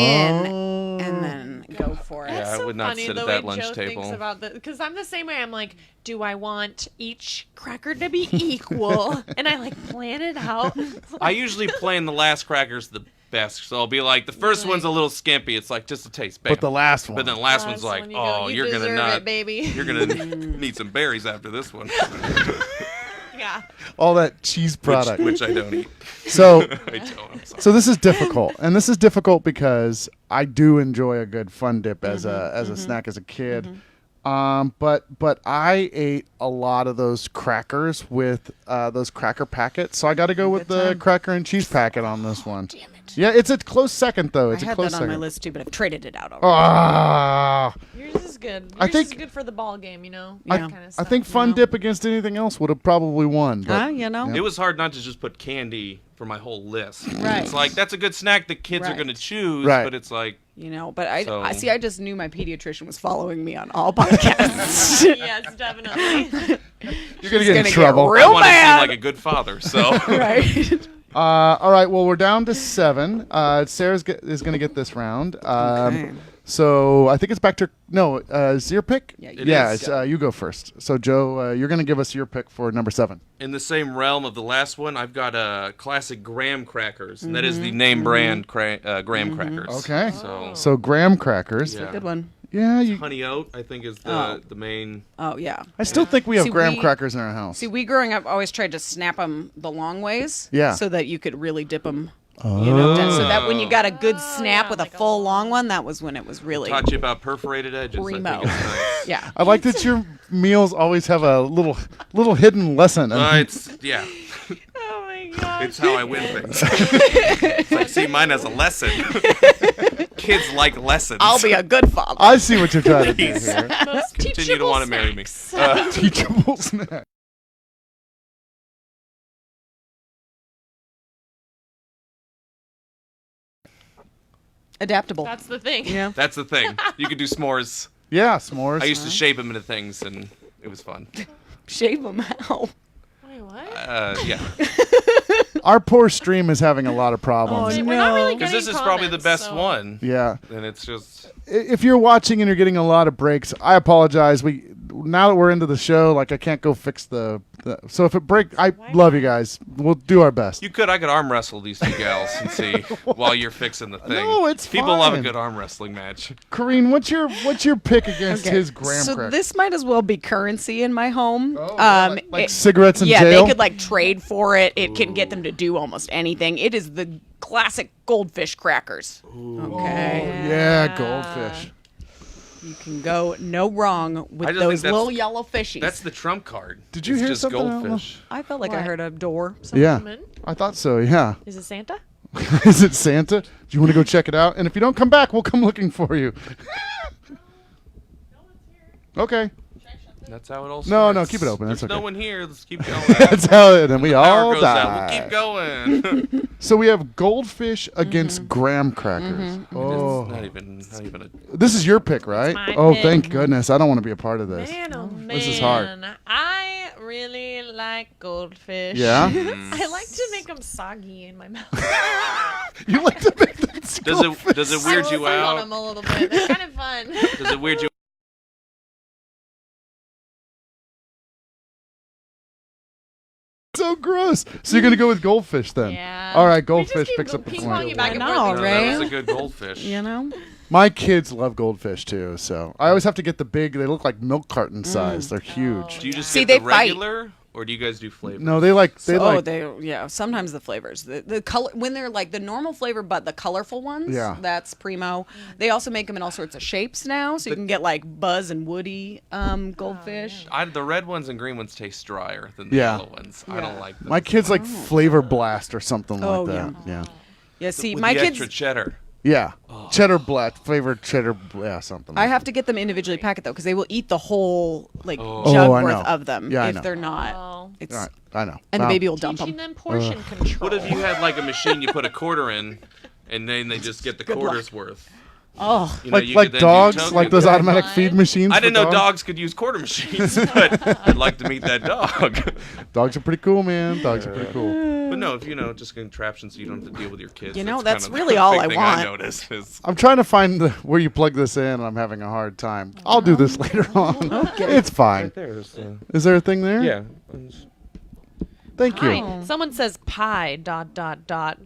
[SPEAKER 4] and then go for it.
[SPEAKER 2] Yeah, I
[SPEAKER 3] so
[SPEAKER 2] would not
[SPEAKER 3] funny
[SPEAKER 2] sit
[SPEAKER 3] the
[SPEAKER 2] at
[SPEAKER 3] way
[SPEAKER 2] that lunch
[SPEAKER 3] Joe
[SPEAKER 2] table.
[SPEAKER 3] thinks about because I'm the same way. I'm like, do I want each cracker to be equal? And I like plan it out.
[SPEAKER 2] I usually plan the last crackers the best, so I'll be like, the first one's a little skimpy. It's like just a taste, bam.
[SPEAKER 1] But the last one.
[SPEAKER 2] But then the last one's like,
[SPEAKER 3] when you
[SPEAKER 2] oh,
[SPEAKER 3] go, you
[SPEAKER 2] you're gonna
[SPEAKER 3] deserve
[SPEAKER 2] not,
[SPEAKER 3] it, baby.
[SPEAKER 2] you're gonna need some berries after this one,
[SPEAKER 3] Yeah.
[SPEAKER 1] all that cheese product.
[SPEAKER 2] which I don't eat.
[SPEAKER 1] So,
[SPEAKER 2] I don't. I'm sorry.
[SPEAKER 1] so this is difficult, and this is difficult because I do enjoy a good fun dip as a snack as a kid. But I ate a lot of those crackers with those cracker packets, so I got to go with the cracker and cheese packet on this one.
[SPEAKER 4] Damn it.
[SPEAKER 1] Yeah, it's a close second though.
[SPEAKER 4] I
[SPEAKER 1] It's a
[SPEAKER 4] had
[SPEAKER 1] close
[SPEAKER 4] that on
[SPEAKER 1] second.
[SPEAKER 4] my list too, but I've traded it out already.
[SPEAKER 1] Ah,
[SPEAKER 3] Yours is good. Yours
[SPEAKER 1] I think-
[SPEAKER 3] is good for the ball game, you know.
[SPEAKER 4] Yeah.
[SPEAKER 3] That kind of
[SPEAKER 1] I
[SPEAKER 3] stuff.
[SPEAKER 1] think fun dip against anything else would have probably won. But
[SPEAKER 4] You know?
[SPEAKER 1] Yeah.
[SPEAKER 2] It was hard not to just put candy for my whole list.
[SPEAKER 4] Right.
[SPEAKER 2] It's like, that's a good snack the kids are
[SPEAKER 4] Right.
[SPEAKER 2] going to choose,
[SPEAKER 1] Right.
[SPEAKER 2] but it's like,
[SPEAKER 4] You know, but I
[SPEAKER 2] So-
[SPEAKER 4] see. I just knew my pediatrician was following me on all podcasts.
[SPEAKER 3] Yes, definitely.
[SPEAKER 1] you're gonna get in
[SPEAKER 4] gonna
[SPEAKER 1] trouble.
[SPEAKER 4] get real
[SPEAKER 2] I want to
[SPEAKER 4] bad.
[SPEAKER 2] seem like a good father, so.
[SPEAKER 4] Right.
[SPEAKER 1] All right. Well, we're down to 7. Sarah's is going to get this round.
[SPEAKER 4] Okay.
[SPEAKER 1] So I think it's back to is your pick?
[SPEAKER 4] Yeah,
[SPEAKER 2] It
[SPEAKER 1] yeah.
[SPEAKER 2] is.
[SPEAKER 1] It's, you go first. So Joe, you're going to give us your pick for number 7.
[SPEAKER 2] In the same realm of the last one, I've got classic graham crackers, and that is the name brand graham crackers.
[SPEAKER 1] Okay.
[SPEAKER 2] So,
[SPEAKER 1] So graham crackers.
[SPEAKER 2] Yeah.
[SPEAKER 4] Good one.
[SPEAKER 1] Yeah.
[SPEAKER 2] honey oat, I think, is
[SPEAKER 4] Oh.
[SPEAKER 2] the main.
[SPEAKER 4] Oh yeah.
[SPEAKER 1] I still think we have
[SPEAKER 4] See,
[SPEAKER 1] graham
[SPEAKER 4] we-
[SPEAKER 1] crackers in our house.
[SPEAKER 4] See, we growing up always tried to snap them the long ways.
[SPEAKER 1] Yeah.
[SPEAKER 4] So that you could really dip them.
[SPEAKER 1] Oh.
[SPEAKER 4] You know, so that when you got a good
[SPEAKER 3] Oh,
[SPEAKER 4] snap
[SPEAKER 3] yeah,
[SPEAKER 4] with
[SPEAKER 3] like
[SPEAKER 4] a
[SPEAKER 3] a
[SPEAKER 4] full
[SPEAKER 3] long-
[SPEAKER 4] long one, that was when it was really
[SPEAKER 2] Taught you about perforated edges. I
[SPEAKER 4] primo.
[SPEAKER 2] think it's nice.
[SPEAKER 4] Yeah.
[SPEAKER 1] I like that your meals always have a little hidden lesson.
[SPEAKER 2] Yeah,
[SPEAKER 3] Oh my god.
[SPEAKER 2] it's how I win things. It's like, see, mine has a lesson. Kids like lessons.
[SPEAKER 4] I'll be a good father.
[SPEAKER 1] I see what you're trying to do
[SPEAKER 2] Please.
[SPEAKER 1] here.
[SPEAKER 3] Most
[SPEAKER 2] Continue to
[SPEAKER 3] teachable
[SPEAKER 2] want to marry me.
[SPEAKER 3] snacks.
[SPEAKER 1] Teachable snack.
[SPEAKER 4] Adaptable.
[SPEAKER 3] That's the thing.
[SPEAKER 4] Yeah.
[SPEAKER 2] That's the thing. You could do s'mores.
[SPEAKER 1] Yeah, s'mores.
[SPEAKER 2] I used to shape them into things, and it was fun.
[SPEAKER 4] Shave them out.
[SPEAKER 3] Wait, what?
[SPEAKER 2] Yeah.
[SPEAKER 1] Our poor stream is having a lot of problems.
[SPEAKER 3] We're not really
[SPEAKER 2] Because
[SPEAKER 3] getting
[SPEAKER 2] this is probably the
[SPEAKER 3] comments,
[SPEAKER 2] best
[SPEAKER 3] so-
[SPEAKER 2] one.
[SPEAKER 1] Yeah.
[SPEAKER 2] And it's just.
[SPEAKER 1] If you're watching and you're getting a lot of breaks, I apologize. Now that we're into the show, like I can't go fix the so if it break, I love you guys. We'll do our best.
[SPEAKER 2] I could arm wrestle these two gals and see while you're fixing the thing.
[SPEAKER 1] No, it's
[SPEAKER 2] People love a
[SPEAKER 1] fine.
[SPEAKER 2] good arm wrestling match.
[SPEAKER 1] Correen, what's your pick against
[SPEAKER 4] Okay.
[SPEAKER 1] his graham
[SPEAKER 4] So
[SPEAKER 1] cracker?
[SPEAKER 4] this might as well be currency in my home.
[SPEAKER 1] like cigarettes in
[SPEAKER 4] yeah,
[SPEAKER 1] jail?
[SPEAKER 4] they could like trade for it. It can get them to do almost anything. It is the classic goldfish crackers. Okay.
[SPEAKER 1] Yeah, goldfish.
[SPEAKER 4] You can go no wrong with
[SPEAKER 2] I just think
[SPEAKER 4] those
[SPEAKER 2] that's-
[SPEAKER 4] little yellow fishies.
[SPEAKER 2] That's the trump card.
[SPEAKER 1] Did you
[SPEAKER 2] It's
[SPEAKER 1] hear
[SPEAKER 2] just
[SPEAKER 1] something? I don't know.
[SPEAKER 2] goldfish.
[SPEAKER 4] I felt like I heard a door.
[SPEAKER 1] Yeah,
[SPEAKER 3] Come in?
[SPEAKER 1] I thought so. Yeah.
[SPEAKER 3] Is it Santa?
[SPEAKER 1] Is it Santa? Do you want to go check it out? And if you don't come back, we'll come looking for you. Okay.
[SPEAKER 2] That's how it all
[SPEAKER 1] No,
[SPEAKER 2] starts.
[SPEAKER 1] no, keep it open.
[SPEAKER 2] There's
[SPEAKER 1] That's
[SPEAKER 2] no
[SPEAKER 1] okay.
[SPEAKER 2] one here. Let's keep going.
[SPEAKER 1] That's how it. And we
[SPEAKER 2] Power
[SPEAKER 1] all
[SPEAKER 2] goes out.
[SPEAKER 1] die.
[SPEAKER 2] We'll keep going.
[SPEAKER 1] So we have goldfish against graham crackers. Oh,
[SPEAKER 2] Not even a.
[SPEAKER 1] this is your pick, right?
[SPEAKER 3] my
[SPEAKER 1] Oh,
[SPEAKER 3] pick.
[SPEAKER 1] thank goodness. I don't want to be a part of this.
[SPEAKER 3] Man, oh man.
[SPEAKER 1] This is hard.
[SPEAKER 3] I really like goldfish.
[SPEAKER 1] Yeah?
[SPEAKER 3] I like to make them soggy in my mouth.
[SPEAKER 1] You like to make that
[SPEAKER 2] Does it weird you
[SPEAKER 3] I
[SPEAKER 2] out?
[SPEAKER 3] them a little bit. They're kind of fun.
[SPEAKER 2] Does it weird you?
[SPEAKER 1] So gross. So you're gonna go with goldfish then?
[SPEAKER 3] Yeah.
[SPEAKER 1] All right,
[SPEAKER 3] We just
[SPEAKER 1] goldfish
[SPEAKER 3] keep
[SPEAKER 1] picks up the
[SPEAKER 3] ping-ponging
[SPEAKER 1] point.
[SPEAKER 3] back and
[SPEAKER 4] I
[SPEAKER 3] forth
[SPEAKER 4] know,
[SPEAKER 3] between
[SPEAKER 4] right?
[SPEAKER 2] That
[SPEAKER 3] them.
[SPEAKER 2] was a good goldfish.
[SPEAKER 4] You know?
[SPEAKER 1] My kids love goldfish too, so I always have to get the big. They look like milk carton size. They're huge.
[SPEAKER 2] Do you just
[SPEAKER 4] See,
[SPEAKER 2] get the
[SPEAKER 4] they fight.
[SPEAKER 2] regular, or do you guys do flavor?
[SPEAKER 1] No, they like
[SPEAKER 4] Sometimes the flavors, the color when they're like the normal flavor, but the colorful ones.
[SPEAKER 1] Yeah.
[SPEAKER 4] That's primo. They also make them in all sorts of shapes now, so you can get like Buzz and Woody goldfish.
[SPEAKER 2] The red ones and green ones taste drier than the
[SPEAKER 1] Yeah.
[SPEAKER 2] yellow ones. I don't like them.
[SPEAKER 1] My kids like flavor blast or something
[SPEAKER 4] Oh,
[SPEAKER 1] like that. Yeah.
[SPEAKER 4] Yeah. See,
[SPEAKER 2] With
[SPEAKER 4] my
[SPEAKER 2] the
[SPEAKER 4] kids.
[SPEAKER 2] extra cheddar.
[SPEAKER 1] Yeah. Cheddar blast, flavored cheddar, something.
[SPEAKER 4] I
[SPEAKER 1] Like
[SPEAKER 4] have to get them individually packed though, because they will eat the whole like
[SPEAKER 1] Oh,
[SPEAKER 4] jug
[SPEAKER 1] I
[SPEAKER 4] worth
[SPEAKER 1] know.
[SPEAKER 4] of them
[SPEAKER 1] Yeah, I
[SPEAKER 4] if
[SPEAKER 1] know.
[SPEAKER 4] they're not.
[SPEAKER 3] Oh.
[SPEAKER 4] It's
[SPEAKER 1] All right, I know.
[SPEAKER 4] and the
[SPEAKER 1] Wow.
[SPEAKER 4] baby will dump
[SPEAKER 3] Teaching
[SPEAKER 4] them.
[SPEAKER 3] them portion control.
[SPEAKER 2] What if you had like a machine you put a quarter in, and then they just get the quarter's worth?
[SPEAKER 4] Oh,
[SPEAKER 2] You know,
[SPEAKER 1] Like
[SPEAKER 2] you
[SPEAKER 1] like
[SPEAKER 2] could then do
[SPEAKER 1] dogs,
[SPEAKER 2] tokens.
[SPEAKER 1] like those automatic feed machines.
[SPEAKER 2] I
[SPEAKER 1] for
[SPEAKER 2] didn't know
[SPEAKER 1] dogs?
[SPEAKER 2] dogs could use quarter machines, but I'd like to meet that dog.
[SPEAKER 1] Dogs are pretty cool, man. Dogs are pretty cool.
[SPEAKER 2] But no, if just contraptions so you don't have to deal with your kids.
[SPEAKER 4] You know,
[SPEAKER 2] that's
[SPEAKER 4] that's
[SPEAKER 2] kind of
[SPEAKER 4] really
[SPEAKER 2] the
[SPEAKER 4] all
[SPEAKER 2] big
[SPEAKER 4] I
[SPEAKER 2] thing
[SPEAKER 4] want.
[SPEAKER 2] I noticed is
[SPEAKER 1] I'm trying to find where you plug this in, and I'm having a hard time. I'll do this later on.
[SPEAKER 4] Okay.
[SPEAKER 1] It's fine.
[SPEAKER 2] there's
[SPEAKER 1] Is there a thing there?
[SPEAKER 2] yeah.
[SPEAKER 1] Thank you.
[SPEAKER 3] Pie. Someone says pie, ...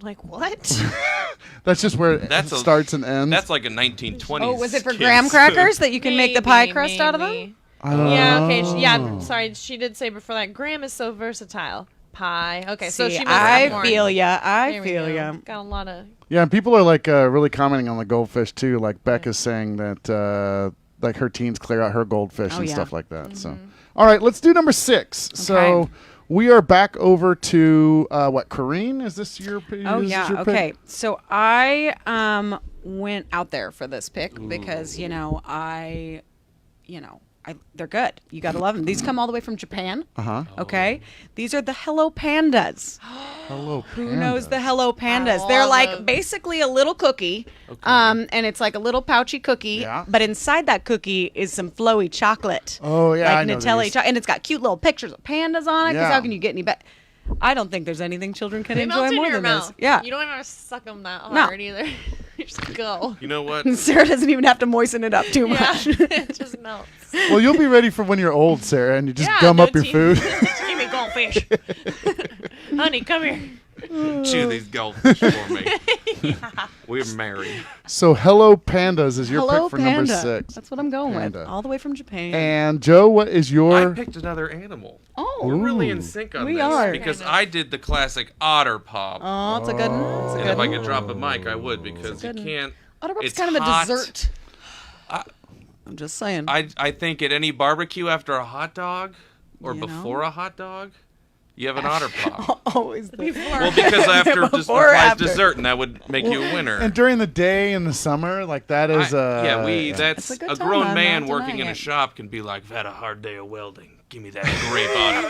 [SPEAKER 3] Like, what?
[SPEAKER 1] That's just where it
[SPEAKER 2] That's a-
[SPEAKER 1] starts and ends.
[SPEAKER 2] That's like a 1920s.
[SPEAKER 4] Oh, was it for
[SPEAKER 2] kids.
[SPEAKER 4] graham crackers that you can make the pie
[SPEAKER 3] Maybe,
[SPEAKER 4] crust out of them?
[SPEAKER 3] maybe.
[SPEAKER 1] I don't
[SPEAKER 3] Yeah,
[SPEAKER 1] know.
[SPEAKER 3] okay. Yeah, sorry. She did say before that, graham is so versatile. Pie. Okay, so
[SPEAKER 4] See,
[SPEAKER 3] she must have
[SPEAKER 4] I
[SPEAKER 3] more.
[SPEAKER 4] feel ya.
[SPEAKER 3] There
[SPEAKER 4] I
[SPEAKER 3] we
[SPEAKER 4] feel
[SPEAKER 3] go.
[SPEAKER 4] ya.
[SPEAKER 3] Got a lot of...
[SPEAKER 1] Yeah, and people are like really commenting on the goldfish too. Like Beck is saying that like her teens clear out her goldfish
[SPEAKER 4] Oh,
[SPEAKER 1] and
[SPEAKER 4] yeah.
[SPEAKER 1] stuff like that. So, all right, let's do number 6. So
[SPEAKER 4] Okay.
[SPEAKER 1] we are back over to what? Coreen? Is this your?
[SPEAKER 4] Oh
[SPEAKER 1] is this
[SPEAKER 4] yeah.
[SPEAKER 1] your pick?
[SPEAKER 4] Okay. So I went out there for this pick because they're good. You gotta love them. These come all the way from Japan. Okay. These are the Hello Pandas.
[SPEAKER 1] Hello.
[SPEAKER 4] Who knows the Hello Pandas?
[SPEAKER 3] I
[SPEAKER 4] They're
[SPEAKER 3] love
[SPEAKER 4] like
[SPEAKER 3] them.
[SPEAKER 4] basically a little cookie, and it's like a little pouchy cookie.
[SPEAKER 1] Yeah.
[SPEAKER 4] But inside that cookie is some flowy chocolate.
[SPEAKER 1] Oh, yeah,
[SPEAKER 4] like
[SPEAKER 1] I know
[SPEAKER 4] Nutella,
[SPEAKER 1] these.
[SPEAKER 4] and it's got cute little pictures of pandas on it. Because
[SPEAKER 1] Yeah.
[SPEAKER 4] how can you get any better? I don't think there's anything children can
[SPEAKER 3] They
[SPEAKER 4] enjoy
[SPEAKER 3] melt in
[SPEAKER 4] more
[SPEAKER 3] your
[SPEAKER 4] than
[SPEAKER 3] mouth.
[SPEAKER 4] this. Yeah.
[SPEAKER 3] You don't even have to suck them that
[SPEAKER 4] No.
[SPEAKER 3] hard either. You just go.
[SPEAKER 2] You know what?
[SPEAKER 4] Sarah doesn't even have to moisten it up too
[SPEAKER 3] Yeah,
[SPEAKER 4] much.
[SPEAKER 3] it just melts.
[SPEAKER 1] Well, you'll be ready for when you're old, Sarah, and you just
[SPEAKER 3] Yeah,
[SPEAKER 1] gum
[SPEAKER 3] no
[SPEAKER 1] up your
[SPEAKER 3] teeth.
[SPEAKER 1] food.
[SPEAKER 3] Give me goldfish. Honey, come here.
[SPEAKER 2] Chew these goldfish for me. We're married.
[SPEAKER 1] So Hello Pandas is your
[SPEAKER 4] Hello
[SPEAKER 1] pick for
[SPEAKER 4] Panda.
[SPEAKER 1] number 6.
[SPEAKER 4] That's what I'm going
[SPEAKER 1] Panda.
[SPEAKER 4] with. All the way from Japan.
[SPEAKER 1] And Joe, what is
[SPEAKER 2] I
[SPEAKER 1] your?
[SPEAKER 2] picked another animal.
[SPEAKER 4] oh,
[SPEAKER 2] We're really in
[SPEAKER 1] Ooh.
[SPEAKER 2] sync on
[SPEAKER 4] We
[SPEAKER 2] this
[SPEAKER 4] are.
[SPEAKER 2] because
[SPEAKER 3] Kind of.
[SPEAKER 2] I did the classic otter pop.
[SPEAKER 4] oh, it's a good one. It's a
[SPEAKER 2] And
[SPEAKER 4] good
[SPEAKER 2] if I
[SPEAKER 4] one.
[SPEAKER 2] could drop a mic, I would because you
[SPEAKER 4] good one.
[SPEAKER 2] can't.
[SPEAKER 4] Otterpop's
[SPEAKER 2] it's
[SPEAKER 4] kind of a
[SPEAKER 2] hot.
[SPEAKER 4] dessert.
[SPEAKER 2] I-
[SPEAKER 4] I'm just saying.
[SPEAKER 2] I think at any barbecue after a hot dog or
[SPEAKER 4] You know?
[SPEAKER 2] before a hot dog, you have an otter pop.
[SPEAKER 4] Always the
[SPEAKER 2] Well, because after just
[SPEAKER 4] Before or
[SPEAKER 2] implies
[SPEAKER 4] after?
[SPEAKER 2] dessert, and that would make you a winner.
[SPEAKER 1] And during the day in the summer, like that is
[SPEAKER 2] That's
[SPEAKER 4] It's a good
[SPEAKER 2] a
[SPEAKER 4] time,
[SPEAKER 2] grown
[SPEAKER 4] I'm
[SPEAKER 2] man
[SPEAKER 4] not
[SPEAKER 2] working
[SPEAKER 4] denying
[SPEAKER 2] in a
[SPEAKER 4] it.
[SPEAKER 2] shop can be like, I've had a hard day of welding. Give me that grape otter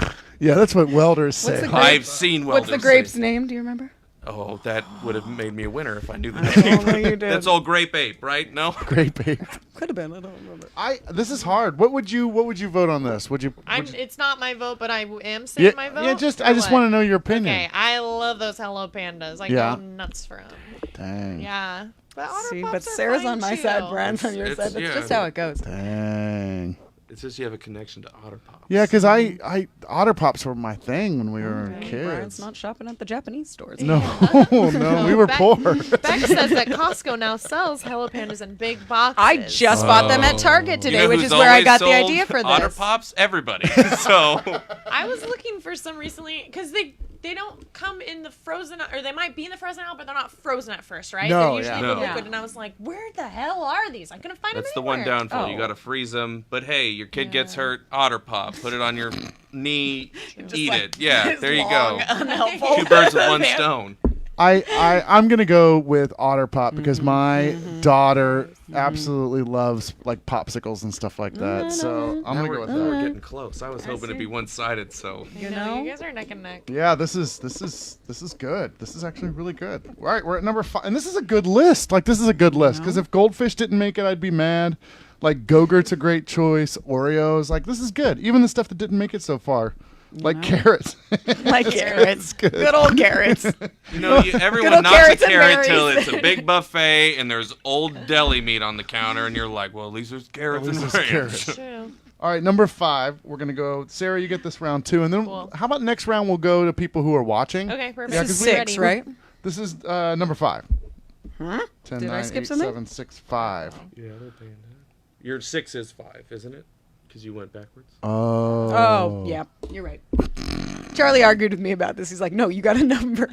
[SPEAKER 2] pop.
[SPEAKER 1] Yeah, that's what welders
[SPEAKER 4] What's
[SPEAKER 1] say.
[SPEAKER 4] the grape-
[SPEAKER 2] I've seen welders.
[SPEAKER 4] What's the grape's
[SPEAKER 2] say-
[SPEAKER 4] name? Do you remember?
[SPEAKER 2] Oh, that would have made me a winner if I knew the
[SPEAKER 4] I
[SPEAKER 2] name.
[SPEAKER 4] don't know you did.
[SPEAKER 2] That's all grape ape, right? No.
[SPEAKER 1] Great babe.
[SPEAKER 4] Could have been. I don't remember.
[SPEAKER 1] This is hard. What would you vote on this? Would you?
[SPEAKER 3] It's not my vote, but I am saying
[SPEAKER 1] Yeah,
[SPEAKER 3] my vote.
[SPEAKER 1] yeah. Just
[SPEAKER 3] or
[SPEAKER 1] I just
[SPEAKER 3] what?
[SPEAKER 1] want to know your opinion.
[SPEAKER 3] Okay, I love those Hello Pandas. I
[SPEAKER 1] Yeah.
[SPEAKER 3] go nuts for them.
[SPEAKER 1] Dang.
[SPEAKER 3] Yeah. But Otter
[SPEAKER 4] See,
[SPEAKER 3] Pops
[SPEAKER 4] but
[SPEAKER 3] are
[SPEAKER 4] Sarah's
[SPEAKER 3] fine
[SPEAKER 4] on my
[SPEAKER 3] too.
[SPEAKER 4] side, Brian's on your
[SPEAKER 2] It's-
[SPEAKER 4] side. That's
[SPEAKER 2] yeah.
[SPEAKER 4] just how it goes.
[SPEAKER 1] Dang.
[SPEAKER 2] It's just you have a connection to otter pops.
[SPEAKER 1] Yeah, because I Otter Pops were my thing when we were
[SPEAKER 4] Brian's
[SPEAKER 1] kids.
[SPEAKER 4] not shopping at the Japanese stores.
[SPEAKER 1] No, no, we were
[SPEAKER 3] Beck-
[SPEAKER 1] poor.
[SPEAKER 3] Beck says that Costco now sells Hello Pandas in big boxes.
[SPEAKER 4] I just bought them at Target
[SPEAKER 2] You
[SPEAKER 4] today,
[SPEAKER 2] know
[SPEAKER 4] which
[SPEAKER 2] who's
[SPEAKER 4] is where I
[SPEAKER 2] always
[SPEAKER 4] got the
[SPEAKER 2] sold
[SPEAKER 4] idea for this.
[SPEAKER 2] Otter pops, everybody. So
[SPEAKER 3] I was looking for some recently because they don't come in the frozen, or they might be in the frozen aisle, but they're not frozen at first, right?
[SPEAKER 1] No,
[SPEAKER 3] They're usually
[SPEAKER 1] yeah.
[SPEAKER 3] the
[SPEAKER 2] No.
[SPEAKER 3] liquid, and I was like, where the hell are these? I couldn't find
[SPEAKER 2] that's the
[SPEAKER 3] them
[SPEAKER 2] one
[SPEAKER 3] anywhere.
[SPEAKER 2] downfall. You
[SPEAKER 4] Oh.
[SPEAKER 2] got to freeze them. But hey, your kid gets hurt. Otter pop. Put it on your knee. Eat it. Yeah, there you go.
[SPEAKER 4] Unhelpful.
[SPEAKER 2] Two birds with one stone.
[SPEAKER 1] I'm gonna go with Otter Pop because my daughter absolutely loves like popsicles and stuff like that. So I'm gonna go with
[SPEAKER 2] Now we're
[SPEAKER 1] that.
[SPEAKER 2] getting close. I was hoping to be one-sided. So
[SPEAKER 3] You know, you guys are neck and neck.
[SPEAKER 1] Yeah, this is good. This is actually really good. All right, we're at number 5, and this is a good list. Like this is a good list because if Goldfish didn't make it, I'd be mad. Like Go-Gurt's a great choice. Oreos, like this is good. Even the stuff that didn't make it so far, like carrots.
[SPEAKER 4] Like carrots. Good old carrots.
[SPEAKER 2] you know, everyone
[SPEAKER 4] old
[SPEAKER 2] knocks a
[SPEAKER 4] carrots and
[SPEAKER 2] carrot till
[SPEAKER 4] berries.
[SPEAKER 2] it's a big buffet and there's old deli meat on the counter, and you're like, well, at least there's carrots
[SPEAKER 1] At
[SPEAKER 2] and
[SPEAKER 1] least there's
[SPEAKER 2] ranch.
[SPEAKER 1] carrots.
[SPEAKER 3] True.
[SPEAKER 1] All right, number 5. We're gonna go. Sarah, you get this round 2, and then
[SPEAKER 3] Cool.
[SPEAKER 1] how about next round? We'll go to people who are watching.
[SPEAKER 3] Okay, perfect.
[SPEAKER 1] Yeah,
[SPEAKER 4] This is
[SPEAKER 1] 'cause we-
[SPEAKER 4] 6, right?
[SPEAKER 1] This is number 5.
[SPEAKER 4] Huh?
[SPEAKER 1] 10,
[SPEAKER 4] Did I
[SPEAKER 1] 9,
[SPEAKER 4] skip
[SPEAKER 1] 8,
[SPEAKER 4] something?
[SPEAKER 1] 7, 6, 5.
[SPEAKER 2] Yeah, they're paying that. Your 6 is 5, isn't it? Because you went backwards.
[SPEAKER 4] Oh, yeah. You're right. Charlie argued with me about this. He's like, no, you got a number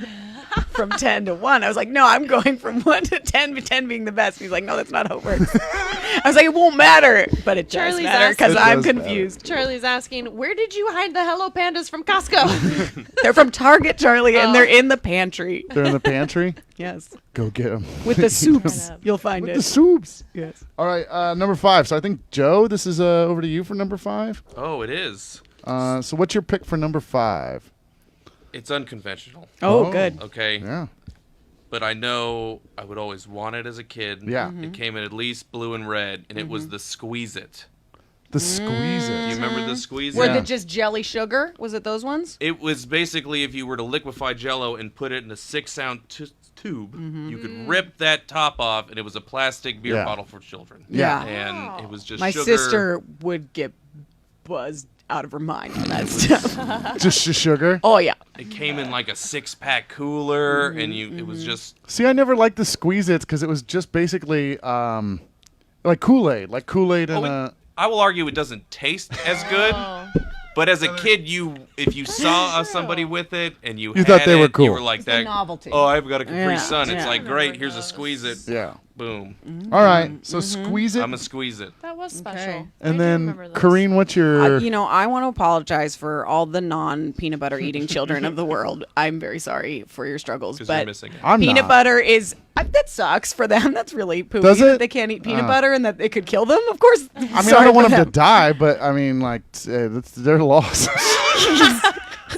[SPEAKER 4] from 10 to 1. I was like, no, I'm going from 1 to 10, 10 being the best. He's like, no, that's not how it works. I was like, it won't matter. But it does
[SPEAKER 3] Charlie's
[SPEAKER 4] matter because
[SPEAKER 1] asking- It
[SPEAKER 4] I'm
[SPEAKER 1] does matter.
[SPEAKER 4] confused.
[SPEAKER 3] Charlie's asking, where did you hide the Hello Pandas from Costco?
[SPEAKER 4] They're from Target, Charlie, and
[SPEAKER 3] Oh.
[SPEAKER 4] they're in the pantry.
[SPEAKER 1] They're in the pantry.
[SPEAKER 4] Yes.
[SPEAKER 1] Go get them.
[SPEAKER 4] With the soups. You'll find
[SPEAKER 1] With
[SPEAKER 4] it.
[SPEAKER 1] the soups.
[SPEAKER 4] Yes.
[SPEAKER 1] All right, number 5. So I think Joe, this is over to you for number 5.
[SPEAKER 2] Oh, it is.
[SPEAKER 1] So what's your pick for number 5?
[SPEAKER 2] It's unconventional.
[SPEAKER 4] Oh, good.
[SPEAKER 2] Okay.
[SPEAKER 1] Yeah.
[SPEAKER 2] but I know I would always want it as a kid.
[SPEAKER 1] Yeah.
[SPEAKER 2] It came in at least blue and red, and it was the Squeeze It.
[SPEAKER 1] The Squeeze
[SPEAKER 2] Do you
[SPEAKER 1] It.
[SPEAKER 2] remember the Squeeze
[SPEAKER 4] Were
[SPEAKER 2] It?
[SPEAKER 1] Yeah.
[SPEAKER 4] they just jelly sugar? Was it those ones?
[SPEAKER 2] It was basically if you were to liquefy Jell-O and put it in a 6-ounce tube, you could rip that top off, and it was a plastic beer
[SPEAKER 1] Yeah.
[SPEAKER 2] bottle for children.
[SPEAKER 1] Yeah.
[SPEAKER 2] And it was just
[SPEAKER 4] My
[SPEAKER 2] sugar.
[SPEAKER 4] sister would get buzzed out of her mind for that stuff.
[SPEAKER 1] Just the sugar.
[SPEAKER 4] Oh yeah.
[SPEAKER 2] It came in like a 6-pack cooler, and it was just
[SPEAKER 1] See, I never liked the Squeeze Its because it was just basically like Kool-Aid. Like Kool-Aid and
[SPEAKER 2] I will argue it doesn't taste as good. But as a kid, if you saw somebody with it and you had
[SPEAKER 1] thought they were cool.
[SPEAKER 2] you were like
[SPEAKER 4] It's the
[SPEAKER 2] that.
[SPEAKER 4] novelty.
[SPEAKER 2] Oh, I've got a Capri
[SPEAKER 4] Yeah,
[SPEAKER 2] Sun. It's
[SPEAKER 4] yeah.
[SPEAKER 2] like great. Here's a Squeeze It.
[SPEAKER 1] yeah.
[SPEAKER 2] Boom.
[SPEAKER 1] All right. So Squeeze It.
[SPEAKER 2] I'm a Squeeze It.
[SPEAKER 3] That was special.
[SPEAKER 4] Okay.
[SPEAKER 3] I
[SPEAKER 1] And
[SPEAKER 3] do
[SPEAKER 1] then,
[SPEAKER 3] remember those.
[SPEAKER 1] Coreen, what's your...
[SPEAKER 4] I want to apologize for all the non-peanut butter eating children of the world. I'm very sorry for your struggles,
[SPEAKER 2] Because you're
[SPEAKER 4] but
[SPEAKER 2] missing it.
[SPEAKER 1] I'm
[SPEAKER 4] peanut
[SPEAKER 1] not.
[SPEAKER 4] butter is that sucks for them. That's really poopy.
[SPEAKER 1] Does
[SPEAKER 4] that
[SPEAKER 1] it?
[SPEAKER 4] they can't eat peanut butter and that it could kill them. Of course.
[SPEAKER 1] I mean, I don't want them to die, but I mean, like, that's their loss.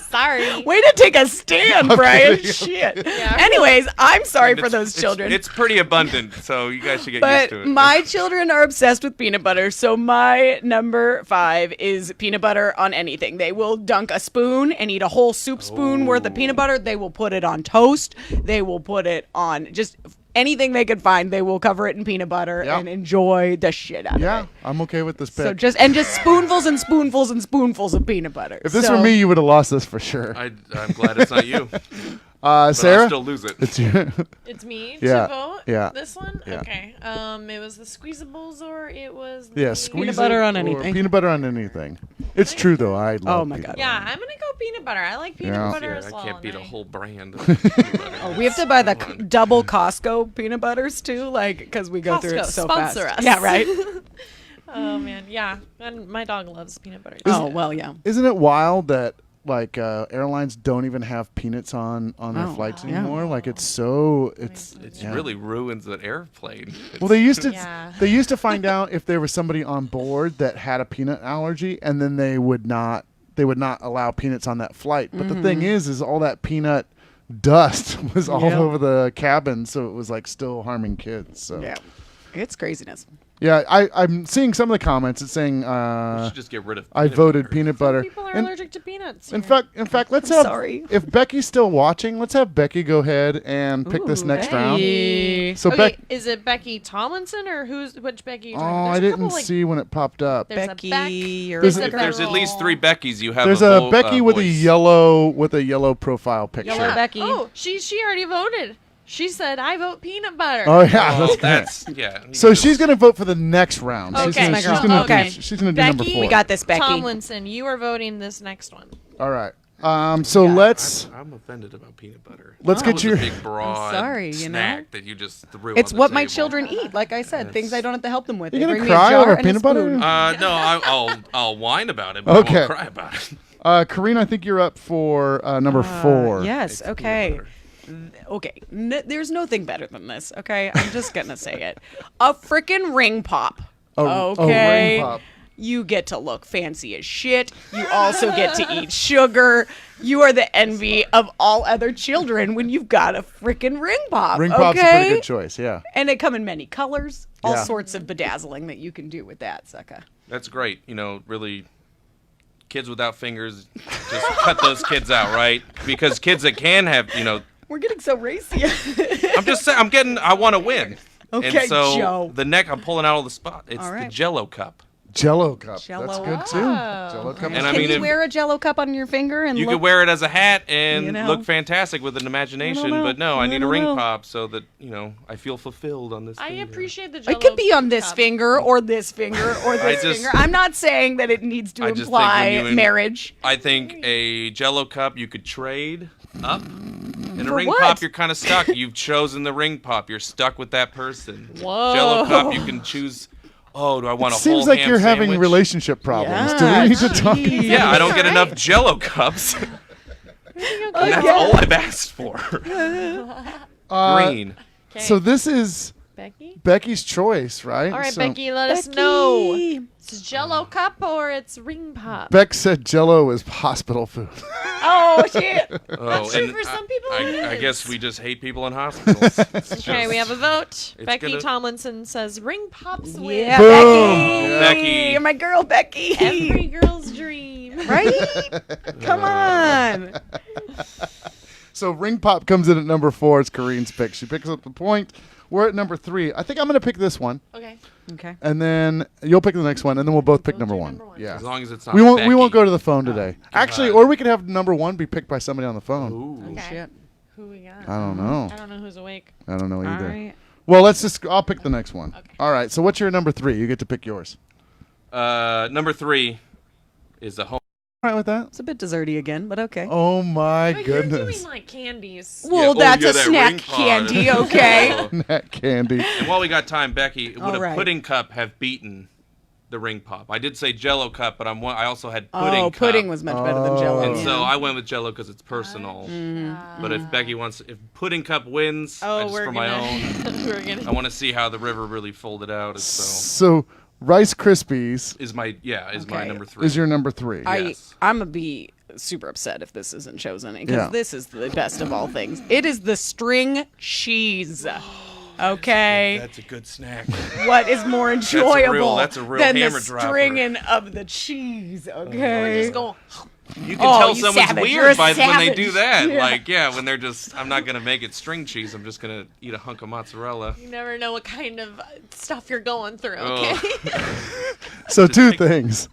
[SPEAKER 3] Sorry.
[SPEAKER 4] Way to take a stand, Brian.
[SPEAKER 1] kidding.
[SPEAKER 4] Shit.
[SPEAKER 3] Yeah.
[SPEAKER 4] Anyways, I'm sorry
[SPEAKER 2] And
[SPEAKER 4] for
[SPEAKER 2] it's-
[SPEAKER 4] those children.
[SPEAKER 2] It's pretty abundant, so you guys should get used
[SPEAKER 4] But
[SPEAKER 2] to it.
[SPEAKER 4] my children are obsessed with peanut butter, so my number 5 is peanut butter on anything. They will dunk a spoon and eat a whole soup spoon worth of peanut butter. They will put it on toast. They will put it on just anything they can find. They will cover it in peanut butter
[SPEAKER 1] Yeah.
[SPEAKER 4] and enjoy the shit out of
[SPEAKER 1] Yeah,
[SPEAKER 4] it.
[SPEAKER 1] I'm okay with this pick.
[SPEAKER 4] So just spoonfuls and spoonfuls and spoonfuls of peanut butter.
[SPEAKER 1] if this
[SPEAKER 4] So-
[SPEAKER 1] were me, you would have lost this for sure.
[SPEAKER 2] I'm glad it's not you. But
[SPEAKER 1] Sarah?
[SPEAKER 2] I'll still lose it.
[SPEAKER 1] It's you.
[SPEAKER 3] It's me
[SPEAKER 1] Yeah,
[SPEAKER 3] to vote.
[SPEAKER 1] yeah,
[SPEAKER 3] This one.
[SPEAKER 1] yeah.
[SPEAKER 3] Okay. It was the squeezables or it was.
[SPEAKER 1] Yeah,
[SPEAKER 3] the-
[SPEAKER 1] squeeze
[SPEAKER 4] butter
[SPEAKER 1] it
[SPEAKER 4] on
[SPEAKER 1] or
[SPEAKER 4] anything.
[SPEAKER 1] Peanut butter on anything. It's true, though. I love
[SPEAKER 4] Oh, my
[SPEAKER 1] peanut
[SPEAKER 4] God.
[SPEAKER 3] Yeah, I'm gonna go peanut butter. I like peanut
[SPEAKER 1] Yeah.
[SPEAKER 3] butter
[SPEAKER 2] Yeah,
[SPEAKER 3] as well.
[SPEAKER 2] I can't beat a
[SPEAKER 3] and
[SPEAKER 2] whole brand. Of peanut butter.
[SPEAKER 4] Oh, we have to buy the double Costco peanut butters too, like because we go through it
[SPEAKER 3] Costco,
[SPEAKER 4] so
[SPEAKER 3] sponsor
[SPEAKER 4] fast.
[SPEAKER 3] us.
[SPEAKER 4] Yeah, right.
[SPEAKER 3] Oh man, yeah. And my dog loves peanut butter.
[SPEAKER 4] Oh well, yeah.
[SPEAKER 1] Isn't it wild that like airlines don't even have peanuts on their
[SPEAKER 4] Oh,
[SPEAKER 1] flights
[SPEAKER 4] yeah.
[SPEAKER 1] anymore? Like it's
[SPEAKER 2] It really ruins the airplane.
[SPEAKER 1] Well, they used to
[SPEAKER 3] Yeah.
[SPEAKER 1] they used to find out if there was somebody on board that had a peanut allergy, and then they would not allow peanuts on that flight. But the thing is all that peanut dust was all
[SPEAKER 4] Yeah.
[SPEAKER 1] over the cabin, so it was like still harming kids. So
[SPEAKER 4] Yeah, it's craziness.
[SPEAKER 1] yeah, I'm seeing some of the comments. It's saying
[SPEAKER 2] We should just get rid of.
[SPEAKER 1] I
[SPEAKER 2] peanut
[SPEAKER 1] voted
[SPEAKER 2] butter.
[SPEAKER 1] peanut butter.
[SPEAKER 3] People are
[SPEAKER 1] And-
[SPEAKER 3] allergic to peanuts.
[SPEAKER 1] In
[SPEAKER 3] here.
[SPEAKER 1] fact, let's
[SPEAKER 4] I'm
[SPEAKER 1] have.
[SPEAKER 4] sorry.
[SPEAKER 1] If Becky's still watching, let's have Becky go ahead and pick this
[SPEAKER 4] Ooh,
[SPEAKER 1] next round.
[SPEAKER 4] Becky.
[SPEAKER 1] So
[SPEAKER 3] okay,
[SPEAKER 1] Beck.
[SPEAKER 3] is it Becky Tomlinson or which Becky?
[SPEAKER 1] Oh,
[SPEAKER 3] Are you talking about?
[SPEAKER 1] I
[SPEAKER 3] There's a
[SPEAKER 1] didn't
[SPEAKER 3] couple, like,
[SPEAKER 1] see when it popped up.
[SPEAKER 3] There's
[SPEAKER 4] Becky,
[SPEAKER 3] a Beck.
[SPEAKER 4] or
[SPEAKER 1] There's
[SPEAKER 3] There's
[SPEAKER 1] a-
[SPEAKER 2] If there's at least 3 Beckys, you have
[SPEAKER 1] There's
[SPEAKER 2] a
[SPEAKER 1] a
[SPEAKER 2] whole,
[SPEAKER 1] Becky with
[SPEAKER 2] voice.
[SPEAKER 1] a yellow profile picture.
[SPEAKER 4] Yellow Becky.
[SPEAKER 3] Oh, she already voted. She said, "I vote peanut butter."
[SPEAKER 1] Oh yeah,
[SPEAKER 2] Well,
[SPEAKER 1] that's good.
[SPEAKER 2] yeah.
[SPEAKER 1] So she's gonna vote for the next round. She's
[SPEAKER 3] Okay.
[SPEAKER 1] gonna,
[SPEAKER 4] My
[SPEAKER 1] she's
[SPEAKER 4] girl.
[SPEAKER 1] gonna
[SPEAKER 3] Okay.
[SPEAKER 1] do, she's gonna do number
[SPEAKER 3] Becky,
[SPEAKER 1] 4.
[SPEAKER 4] We got this, Becky.
[SPEAKER 3] Tomlinson, you are voting this next one.
[SPEAKER 1] All right. So let's
[SPEAKER 2] I'm offended about peanut butter.
[SPEAKER 1] Let's
[SPEAKER 2] That
[SPEAKER 1] get
[SPEAKER 2] was
[SPEAKER 1] your-
[SPEAKER 2] a big broad
[SPEAKER 4] sorry, you
[SPEAKER 2] snack
[SPEAKER 4] know?
[SPEAKER 2] that you just threw.
[SPEAKER 4] It's
[SPEAKER 2] on the
[SPEAKER 4] what my
[SPEAKER 2] table.
[SPEAKER 4] children eat. Like I said, things I don't have to help them with.
[SPEAKER 1] You
[SPEAKER 4] They
[SPEAKER 1] gonna
[SPEAKER 4] bring me a
[SPEAKER 1] cry
[SPEAKER 4] jar
[SPEAKER 1] over
[SPEAKER 4] and a
[SPEAKER 1] peanut butter?
[SPEAKER 4] spoon.
[SPEAKER 2] No, I'll whine about it, but I
[SPEAKER 1] Okay.
[SPEAKER 2] won't cry about it.
[SPEAKER 1] Karina, I think you're up for number 4.
[SPEAKER 4] Yes.
[SPEAKER 2] It's
[SPEAKER 4] Okay.
[SPEAKER 2] peanut butter.
[SPEAKER 4] Okay. There's nothing better than this. Okay. I'm just gonna say it. A freaking ring pop. Okay.
[SPEAKER 1] ring pop.
[SPEAKER 4] You get to look fancy as shit. You also get to eat sugar. You are the envy of all other children when you've got a freaking ring pop.
[SPEAKER 1] Ring pop's a
[SPEAKER 4] okay?
[SPEAKER 1] pretty good choice. Yeah.
[SPEAKER 4] And they come in many colors. All
[SPEAKER 1] Yeah.
[SPEAKER 4] sorts of bedazzling that you can do with that, sucker.
[SPEAKER 2] That's great. Really, kids without fingers, just cut those kids out, right? Because kids that can have,
[SPEAKER 4] We're getting so racy.
[SPEAKER 2] I'm just saying, I want to win.
[SPEAKER 4] Okay,
[SPEAKER 2] and so
[SPEAKER 4] Joe.
[SPEAKER 2] the neck, I'm pulling out all the spot. It's
[SPEAKER 4] All
[SPEAKER 2] the
[SPEAKER 4] right.
[SPEAKER 2] Jello cup.
[SPEAKER 1] Jello cup.
[SPEAKER 4] Jello
[SPEAKER 1] That's good
[SPEAKER 4] cup.
[SPEAKER 1] too. Jello cup.
[SPEAKER 2] And
[SPEAKER 1] is
[SPEAKER 2] I
[SPEAKER 4] Can
[SPEAKER 2] mean,
[SPEAKER 4] you
[SPEAKER 2] if-
[SPEAKER 4] wear a Jello cup on your finger and
[SPEAKER 2] You
[SPEAKER 4] look?
[SPEAKER 2] could wear it as a hat and
[SPEAKER 4] You know?
[SPEAKER 2] look fantastic with an imagination,
[SPEAKER 4] know.
[SPEAKER 2] but no, I
[SPEAKER 4] I
[SPEAKER 2] need a
[SPEAKER 4] don't
[SPEAKER 2] ring
[SPEAKER 4] know.
[SPEAKER 2] pop so that, I feel fulfilled on this
[SPEAKER 3] I
[SPEAKER 2] finger.
[SPEAKER 3] appreciate the.
[SPEAKER 4] It
[SPEAKER 3] Jell-O
[SPEAKER 4] could be on this
[SPEAKER 3] cup.
[SPEAKER 4] finger or this finger or this
[SPEAKER 2] just-
[SPEAKER 4] finger. I'm not saying that it needs to
[SPEAKER 2] I just think
[SPEAKER 4] imply
[SPEAKER 2] when you-
[SPEAKER 4] marriage.
[SPEAKER 2] I think a Jello cup you could trade up. In a
[SPEAKER 4] For
[SPEAKER 2] ring
[SPEAKER 4] what?
[SPEAKER 2] pop, you're kind of stuck. You've chosen the ring pop. You're stuck with that person.
[SPEAKER 3] Whoa.
[SPEAKER 2] Jello cup, you can choose. Oh, do I want a whole
[SPEAKER 1] Seems like
[SPEAKER 2] ham
[SPEAKER 1] you're having
[SPEAKER 2] sandwich?
[SPEAKER 1] relationship problems. Do
[SPEAKER 4] Yeah,
[SPEAKER 1] we need to talk?
[SPEAKER 4] geez.
[SPEAKER 2] Yeah, I don't get
[SPEAKER 3] All
[SPEAKER 2] enough
[SPEAKER 3] right.
[SPEAKER 2] Jello cups. And that's
[SPEAKER 4] Okay.
[SPEAKER 2] all I've asked for. Green.
[SPEAKER 3] Okay.
[SPEAKER 1] So this is
[SPEAKER 3] Becky.
[SPEAKER 1] Becky's choice, right?
[SPEAKER 3] All right,
[SPEAKER 1] So
[SPEAKER 3] Becky, let us know. It's Jello cup or it's ring pop.
[SPEAKER 1] Beck said Jello is hospital food.
[SPEAKER 3] Oh,
[SPEAKER 4] Oh shit!
[SPEAKER 2] Oh,
[SPEAKER 3] true
[SPEAKER 2] and
[SPEAKER 3] for some people,
[SPEAKER 2] I
[SPEAKER 3] it
[SPEAKER 2] guess
[SPEAKER 3] is.
[SPEAKER 2] we just hate people in hospitals.
[SPEAKER 3] Okay, we have a vote. Becky
[SPEAKER 2] gonna-
[SPEAKER 3] Tomlinson says ring pops win.
[SPEAKER 4] Yeah,
[SPEAKER 1] Boom.
[SPEAKER 2] Becky.
[SPEAKER 4] You're my girl, Becky.
[SPEAKER 3] Every girl's dream.
[SPEAKER 4] Right? Come on.
[SPEAKER 1] So Ring Pop comes in at number 4. It's Coreen's pick. She picks up the point. We're at number 3. I think I'm going to pick this one,
[SPEAKER 3] Okay.
[SPEAKER 4] Okay.
[SPEAKER 1] and then you'll pick the next one, and then we'll both pick
[SPEAKER 3] both
[SPEAKER 1] number
[SPEAKER 3] do
[SPEAKER 1] 1.
[SPEAKER 3] number one.
[SPEAKER 1] Yeah.
[SPEAKER 2] As long as it's not
[SPEAKER 1] We won't
[SPEAKER 2] Becky.
[SPEAKER 1] go to the phone today. Actually, or we could have number 1 be picked by somebody on the phone.
[SPEAKER 2] Ooh.
[SPEAKER 3] Okay.
[SPEAKER 4] Shit.
[SPEAKER 3] Who we got?
[SPEAKER 1] I don't know.
[SPEAKER 3] I don't know who's awake.
[SPEAKER 1] I don't know
[SPEAKER 4] All
[SPEAKER 1] either.
[SPEAKER 4] right.
[SPEAKER 1] Well, I'll pick the next one.
[SPEAKER 3] Okay.
[SPEAKER 1] All right. So what's your number 3? You get to pick yours.
[SPEAKER 2] Number 3 is the home.
[SPEAKER 1] All right with that?
[SPEAKER 4] It's a bit desserty again, but okay.
[SPEAKER 1] Oh my
[SPEAKER 3] But you're doing
[SPEAKER 1] goodness.
[SPEAKER 3] like candies.
[SPEAKER 4] Well, that's a
[SPEAKER 2] that
[SPEAKER 4] snack
[SPEAKER 2] ring pod.
[SPEAKER 4] candy, okay?
[SPEAKER 2] Oh.
[SPEAKER 1] Nat candy.
[SPEAKER 2] And while we got time, Becky, would
[SPEAKER 4] All
[SPEAKER 2] a
[SPEAKER 4] right.
[SPEAKER 2] pudding cup have beaten the ring pop? I did say Jello cup, but I also had pudding
[SPEAKER 4] Oh,
[SPEAKER 2] cup.
[SPEAKER 4] pudding was much better than Jello.
[SPEAKER 2] And
[SPEAKER 4] yeah.
[SPEAKER 2] so I went with Jello because it's personal. But if Becky wants, if pudding cup wins, I
[SPEAKER 3] Oh,
[SPEAKER 2] just
[SPEAKER 3] we're
[SPEAKER 2] for
[SPEAKER 3] gonna.
[SPEAKER 2] my own,
[SPEAKER 3] we're
[SPEAKER 2] I
[SPEAKER 3] gonna.
[SPEAKER 2] want to see how the river really folded out. So
[SPEAKER 1] So Rice Krispies
[SPEAKER 2] is my
[SPEAKER 4] Okay.
[SPEAKER 2] number 3.
[SPEAKER 1] is your number 3.
[SPEAKER 2] Yes.
[SPEAKER 4] I'm gonna be super upset if this isn't chosen because
[SPEAKER 1] Yeah.
[SPEAKER 4] this is the best of all things. It is the string cheese. Okay,
[SPEAKER 2] That's a good snack.
[SPEAKER 4] what is more enjoyable
[SPEAKER 2] that's a real
[SPEAKER 4] than the
[SPEAKER 2] hammer dropper.
[SPEAKER 4] stringing of the cheese? Okay,
[SPEAKER 3] Just go.
[SPEAKER 2] You can
[SPEAKER 4] Oh,
[SPEAKER 2] tell
[SPEAKER 4] you
[SPEAKER 2] someone's
[SPEAKER 4] savage. You're a
[SPEAKER 2] weird when they
[SPEAKER 4] savage.
[SPEAKER 2] do that.
[SPEAKER 4] Yeah.
[SPEAKER 2] Like, when they're just, I'm not going to make it string cheese. I'm just going to eat a hunk of mozzarella.
[SPEAKER 3] You never know what kind of stuff you're going through.
[SPEAKER 2] Oh.
[SPEAKER 3] Okay.
[SPEAKER 1] So two things.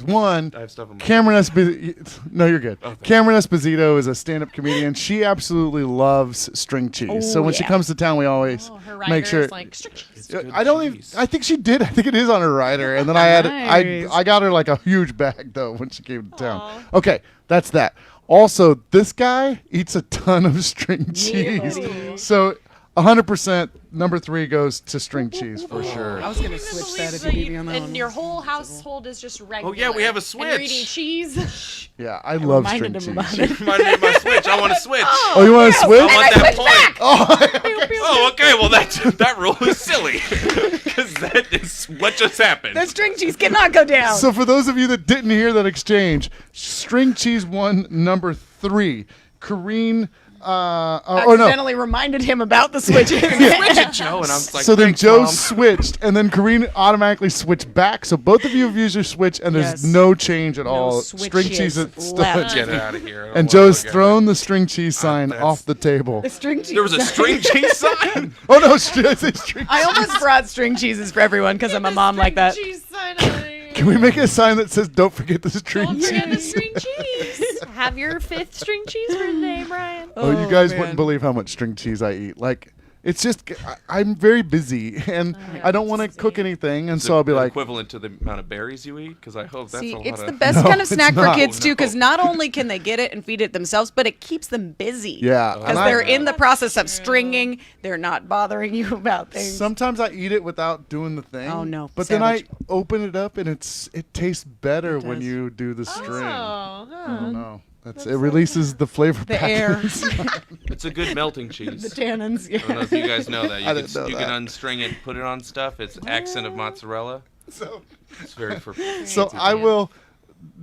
[SPEAKER 1] One,
[SPEAKER 2] I have stuff in my
[SPEAKER 1] Cameron Esposito. No, you're good.
[SPEAKER 2] thanks.
[SPEAKER 1] Cameron Esposito is a stand-up comedian. She absolutely loves string cheese. So
[SPEAKER 4] Oh,
[SPEAKER 1] when she
[SPEAKER 4] yeah.
[SPEAKER 1] comes to town, we always
[SPEAKER 3] Oh, her
[SPEAKER 1] make sure.
[SPEAKER 3] rider's like strict cheese.
[SPEAKER 2] good
[SPEAKER 1] I don't even.
[SPEAKER 2] cheese.
[SPEAKER 1] I think she did. I think it is on her rider. And then I had.
[SPEAKER 4] Nice.
[SPEAKER 1] I got her like a huge bag though when she came to town.
[SPEAKER 3] Aw.
[SPEAKER 1] Okay, that's that. Also, this guy eats a ton of string cheese.
[SPEAKER 3] buddy.
[SPEAKER 1] So 100% number 3 goes to string cheese for sure.
[SPEAKER 4] I was gonna
[SPEAKER 3] I can't
[SPEAKER 4] switch
[SPEAKER 3] believe
[SPEAKER 4] that if you beat me on that
[SPEAKER 3] and
[SPEAKER 4] one.
[SPEAKER 3] your whole household is just regular.
[SPEAKER 2] yeah, we have a
[SPEAKER 3] And you're eating
[SPEAKER 2] switch.
[SPEAKER 3] cheese.
[SPEAKER 1] Yeah, I love string
[SPEAKER 4] reminded him
[SPEAKER 1] cheese.
[SPEAKER 4] about it.
[SPEAKER 2] Reminded me of my Switch. I want to switch.
[SPEAKER 1] Oh, you want to switch?
[SPEAKER 2] I want that point.
[SPEAKER 1] Oh,
[SPEAKER 2] Oh, okay. Well, that rule is silly because that is what just happened.
[SPEAKER 4] The string cheese cannot go down.
[SPEAKER 1] So for those of you that didn't hear that exchange, string cheese won number 3. Coreen, no.
[SPEAKER 4] accidentally reminded him about the switches.
[SPEAKER 2] Switch it, Joe, and I'm like,
[SPEAKER 1] So then
[SPEAKER 2] thanks,
[SPEAKER 1] Joe
[SPEAKER 2] Mom.
[SPEAKER 1] switched, and then Coreen automatically switched back. So both of you have used your switch, and there's
[SPEAKER 4] Yes.
[SPEAKER 1] no change at all.
[SPEAKER 4] switches
[SPEAKER 1] String cheese at
[SPEAKER 4] left.
[SPEAKER 2] Get it out of here. I don't
[SPEAKER 1] And
[SPEAKER 2] wanna
[SPEAKER 1] Joe's
[SPEAKER 2] look at
[SPEAKER 1] thrown
[SPEAKER 2] it.
[SPEAKER 1] the string cheese sign
[SPEAKER 2] that's-
[SPEAKER 1] off the table.
[SPEAKER 4] The string cheese.
[SPEAKER 2] There was a string cheese sign.
[SPEAKER 1] Oh no, I say string
[SPEAKER 4] I almost brought string cheeses for everyone because I'm a mom like that.
[SPEAKER 3] Cheese sign on it.
[SPEAKER 1] Can we make a sign that says "Don't forget the string
[SPEAKER 3] Don't
[SPEAKER 1] cheese"?
[SPEAKER 3] forget the string cheese. Have your 5th string cheese for today, Brian.
[SPEAKER 1] Oh, you guys
[SPEAKER 4] man.
[SPEAKER 1] wouldn't believe how much string cheese I eat. Like, it's just I'm very busy, and I don't want to cook anything, and so I'll be like,
[SPEAKER 2] equivalent to the amount of berries you eat, because I hope that's
[SPEAKER 4] See,
[SPEAKER 2] a lot
[SPEAKER 4] it's
[SPEAKER 2] of.
[SPEAKER 4] the best
[SPEAKER 1] No,
[SPEAKER 4] kind of
[SPEAKER 1] it's
[SPEAKER 4] snack for
[SPEAKER 1] not.
[SPEAKER 4] kids too, because
[SPEAKER 2] No.
[SPEAKER 4] not only can they get it and feed it themselves, but it keeps them busy.
[SPEAKER 1] yeah.
[SPEAKER 4] Because
[SPEAKER 1] and
[SPEAKER 4] they're
[SPEAKER 1] I-
[SPEAKER 4] in the
[SPEAKER 3] That's
[SPEAKER 4] process of
[SPEAKER 3] true.
[SPEAKER 4] stringing, they're not bothering you about things.
[SPEAKER 1] Sometimes I eat it without doing the thing.
[SPEAKER 4] Oh, no.
[SPEAKER 1] But then I
[SPEAKER 4] Savage.
[SPEAKER 1] open it up and it tastes better when
[SPEAKER 4] does.
[SPEAKER 1] you do the string.
[SPEAKER 3] Oh,
[SPEAKER 1] I don't know. It releases the flavor
[SPEAKER 4] the
[SPEAKER 1] back
[SPEAKER 4] air,
[SPEAKER 1] inside.
[SPEAKER 2] It's a good melting cheese.
[SPEAKER 4] the tannins.
[SPEAKER 2] I don't know if you guys know that.
[SPEAKER 1] I didn't know
[SPEAKER 2] You can
[SPEAKER 1] that.
[SPEAKER 2] unstring it, put it on stuff. It's accent of mozzarella.
[SPEAKER 1] So,
[SPEAKER 2] It's very for.
[SPEAKER 1] so I will